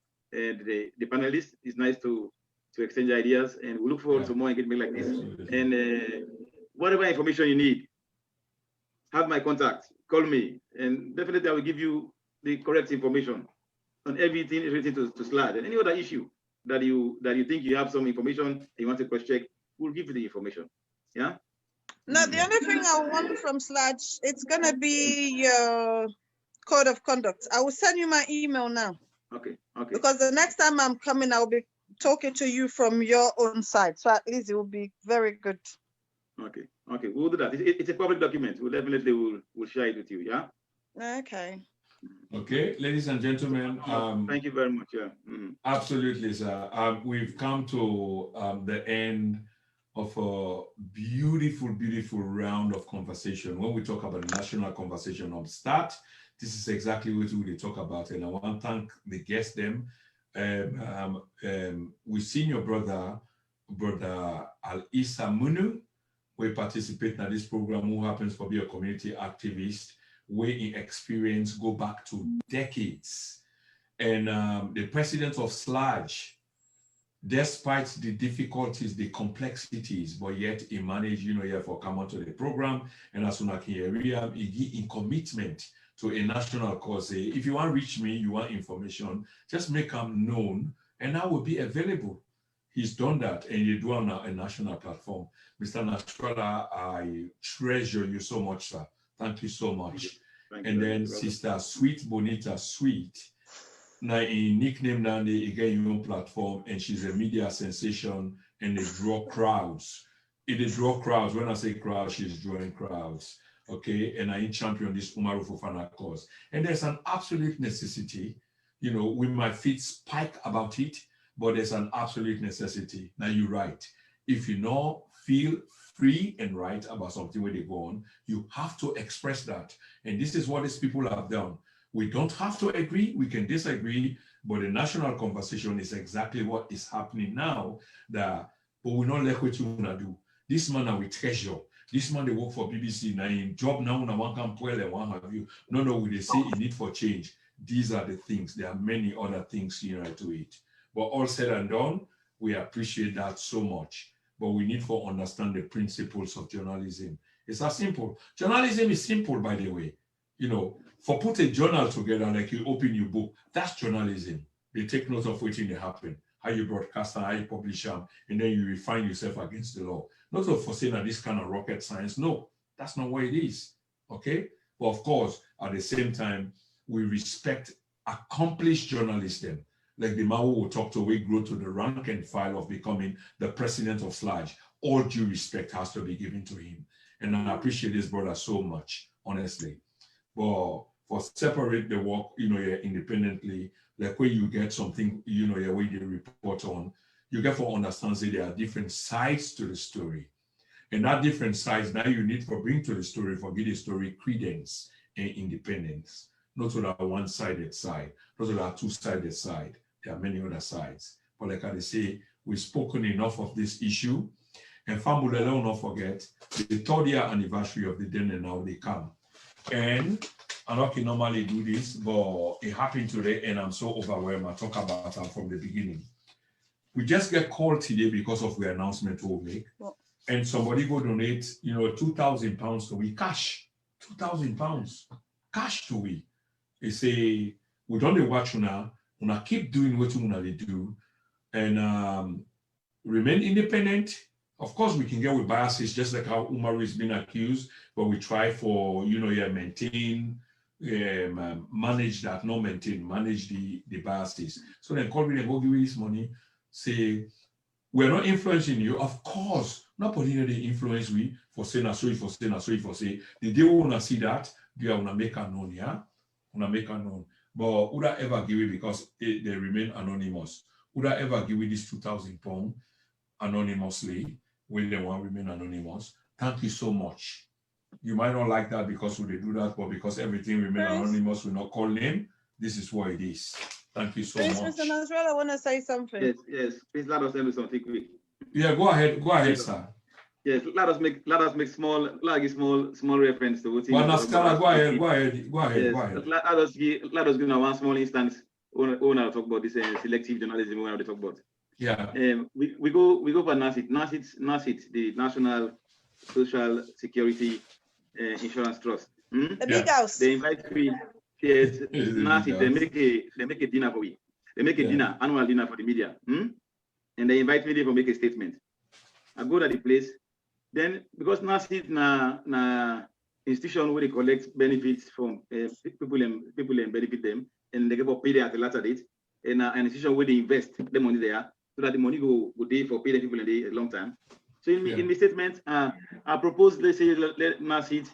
panelists. It's nice to exchange ideas, and we look forward to more engagement like this. And whatever information you need, have my contact, call me, and definitely I will give you the correct information on everything related to SLAD and any other issue that you think you have some information and you want to cross-check, we'll give you the information. Yeah. No, the only thing I want from SLAD, it's gonna be your code of conduct. I will send you my email now. Okay. Okay. Because the next time I'm coming, I'll be talking to you from your own side, so at least it will be very good. Okay. Okay. We'll do that. It's a public document. We'll definitely we'll share it with you. Yeah. Okay. Okay, ladies and gentlemen. Thank you very much. Yeah. Absolutely, sir. We've come to the end of a beautiful, beautiful round of conversation. When we talk about the national conversation on start, this is exactly what we will talk about. And I want to thank the guests them. We've seen your brother Al-Issa Munu, we participate in this program, who happens to be a community activist, where in experience go back to decades. And the president of SLAD, despite the difficulties, the complexities, but yet he managed, for come on to the program, and as soon as he in commitment to a national cause. If you want to reach me, you want information, just make them known, and I will be available. He's done that, and you do on a national platform. Mr. Nasralla, I treasure you so much, sir. Thank you so much. And then Sister Sweet Bonita Sweet, now in nickname now the again your own platform, and she's a media sensation, and they draw crowds. If they draw crowds, when I say crowds, she's drawing crowds. Okay, and I champion this Umaru Fofana cause. And there's an absolute necessity, we might feel spike about it, but there's an absolute necessity. Now you're right. If you feel free and right about something where they go on, you have to express that. And this is what these people have done. We don't have to agree, we can disagree, but the national conversation is exactly what is happening now. But we not let what you wanna do. This man we treasure. This man they work for BBC now in job now one can pull and one have you. No, we they say in need for change. These are the things. There are many other things to it. But all said and done, we appreciate that so much. But we need to understand the principles of journalism. It's as simple. Journalism is simple, by the way. For put a journal together, like you open your book, that's journalism. They take note of what they happen, how you broadcast and how you publish them, and then you refine yourself against the law. Not for saying that this kind of rocket science. No, that's not what it is. Okay? But of course, at the same time, we respect accomplished journalism. Like the man who will talk to, we grow to the rank and file of becoming the president of SLAD. All due respect has to be given to him. And I appreciate this brother so much, honestly. But for separate the work, independently, like when you get something, where you report on, you get to understand that there are different sides to the story. And that different sides, now you need to bring to the story, for give the story credence and independence. Not to that one-sided side, not to that two-sided side. There are many other sides. But like I say, we've spoken enough of this issue. And family, let us not forget, the 3rd year anniversary of the then and now they come. And I don't normally do this, but it happened today, and I'm so overwhelmed. I talk about that from the beginning. We just get called today because of the announcement we'll make. And somebody go donate, £2,000 to we cash. £2,000 cash to we. They say, we don't watch now. Una keep doing what you want to do, and remain independent, Of course, we can get with biases, just like how Umaru is being accused, but we try for, maintain, manage that, not maintain, manage the biases. So then call me and go give you this money, say, we're not influencing you. Of course, nobody they influence we for saying so for saying so for say. The day we want to see that, they are going to make a known, yeah? Going to make a known. But would I ever give it because they remain anonymous? Would I ever give it this £2,000 anonymously? Will they want to remain anonymous? Thank you so much. You might not like that because we do that, but because everything remain anonymous, we not call name. This is what it is. Thank you so much. Mr. Nasralla, I want to say something. Yes. Please let us do something quick. Yeah, go ahead, sir. Yes, let us make small reference to what. Well, Nasralla, go ahead. Yes, let us give one small instance. When I talk about this selective journalism, when I talk about. Yeah. We go for NASIT, the National Social Security Insurance Trust. The big house. They invite me. Yes, NASIT. They make a dinner for me. They make a dinner, annual dinner for the media. And they invite me to make a statement. I go to the place. Then, because NASIT na institution where they collect benefits from people and benefit them, and they get pay at a later date, and an institution where they invest the money there, so that the money go there for pay the people in a long time. So in the statement, I propose, let's say, let NASIT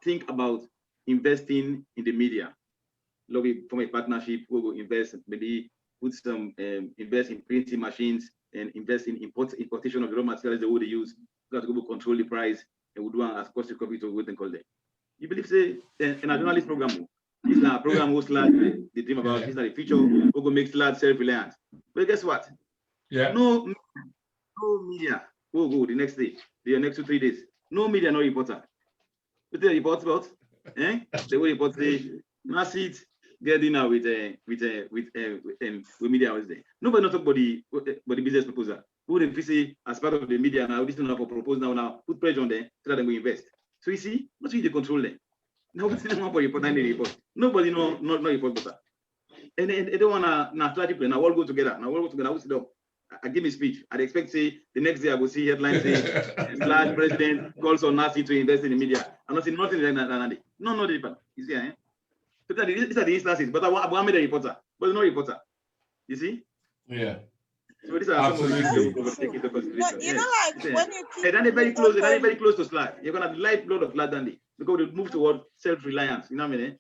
think about investing in the media. Lobby from a partnership, we will invest, maybe put some invest in printing machines and invest in importation of the raw materials they would use. Got to go control the price and we do as cost recovery to what they call them. You believe say in a journalist program, this is a program who's like the dream about this is the future we go make large self-reliance. But guess what? Yeah. No media will go the next day, the next 2-3 days. No media, no reporter. What they report about? They will report the NASIT get dinner with media was there. Nobody not talk about the business proposal. Who they say as part of the media now, this is not for proposal now, put pressure on them so that they will invest. So you see, not really control them. Nobody want for report and report. Nobody not report better. And they don't want to strategy plan. Now all go together. We'll sit down. I give me speech. I'd expect say the next day I will see headlines saying large president calls on NASIT to invest in the media. I'm not saying nothing like that. No, different. You see, these are the instances, but I made a reporter, but no reporter. You see? Yeah. So these are absolutely. some of the things take into consideration. You know, like when you keep and then they're very close to SLAD. You're gonna have lifeblood of SLAD, Dandy, because they move toward self-reliance. You know what I mean?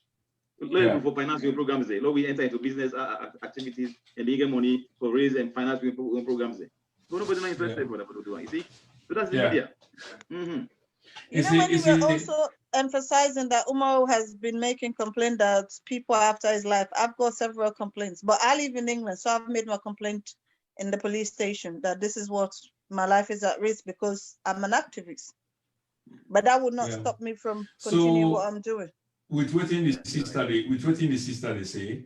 Yeah. For financing programs there. We enter into business activities and they get money for raise and finance programs there. So nobody's not interested in what they're doing. You see? So that's the media. You know, when you were also emphasizing that Umaru has been making complaint that people after his life, I've got several complaints, but I live in England, so I've made my complaint in the police station that this is what my life is at risk because I'm an activist. But that would not stop me from continuing what I'm doing. With what in the sister they say,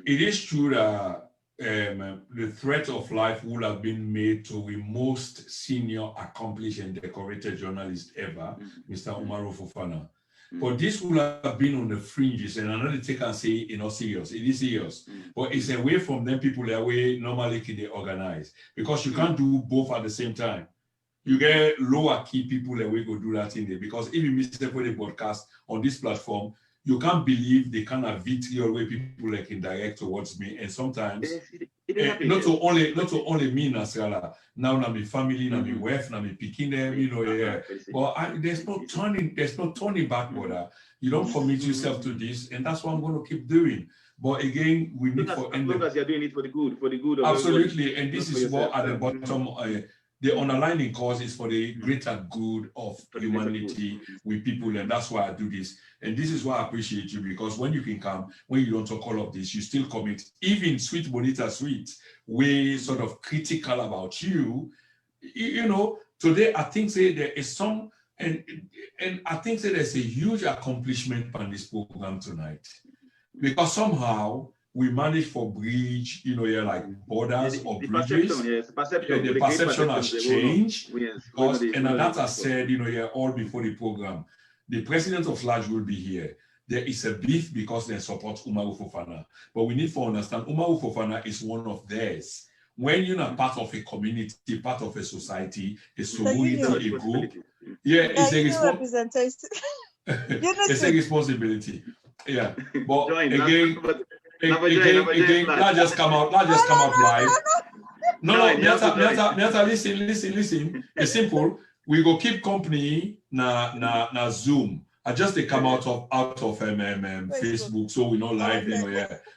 it is true that the threat of life would have been made to the most senior, accomplished, and decorated journalist ever, Mr. Umaru Fofana. But this would have been on the fringes, and another take and say, not serious. It is serious, but it's away from them people that way normally they organize because you can't do both at the same time. You get lower key people that we go do that in there because if you miss the broadcast on this platform, you can't believe the kind of vitriol way people like can direct towards me, and sometimes not to only me Nasralla. Now my family, now my wife, now my picking them, you know. Yeah. But there's no turning back, brother. You don't commit yourself to this, and that's what I'm going to keep doing. But again, we need for as long as you're doing it for the good. Of absolutely, and this is what at the bottom. The underlying cause is for the greater good of humanity with people, and that's why I do this. And this is why I appreciate you, because when you can come, when you don't talk all of this, you still commit. Even Sweet Bonita Sweet, we sort of critical about you. You know, today I think say there is some, and I think say there's a huge accomplishment on this program tonight, because somehow we managed for bridge, you know, like borders or bridges. The perception has changed. Because, and that I said, you know, all before the program, the president of Large will be here. There is a beef because they support Umaru Fofana. But we need to understand Umaru Fofana is one of theirs. when you're not part of a community, part of a society, a union. sorority, a group, yeah, it's a representation. it's a responsibility. Yeah, but Join, again, again, not just come out live. No, listen. It's simple. We go keep company na Zoom. I just they come out of Facebook, so we know live,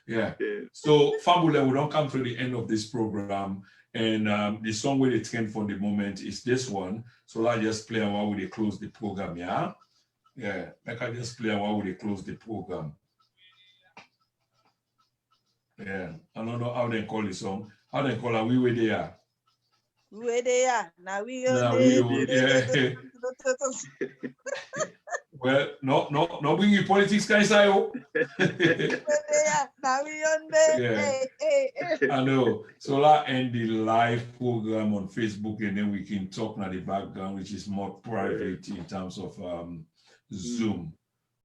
yeah. So Fabula, we don't come to the end of this program, and the song where they trend for the moment is this one. So I just play while we close the program, yeah. Like I just play while we close the program. Yeah, I don't know how they call the song. How they call it? We were there. We there. Now we yeah. Well, no bring your politics, guys. I hope. Now we on there. Yeah. I know. So that end the live program on Facebook, and then we can talk in the background, which is more private in terms of Zoom.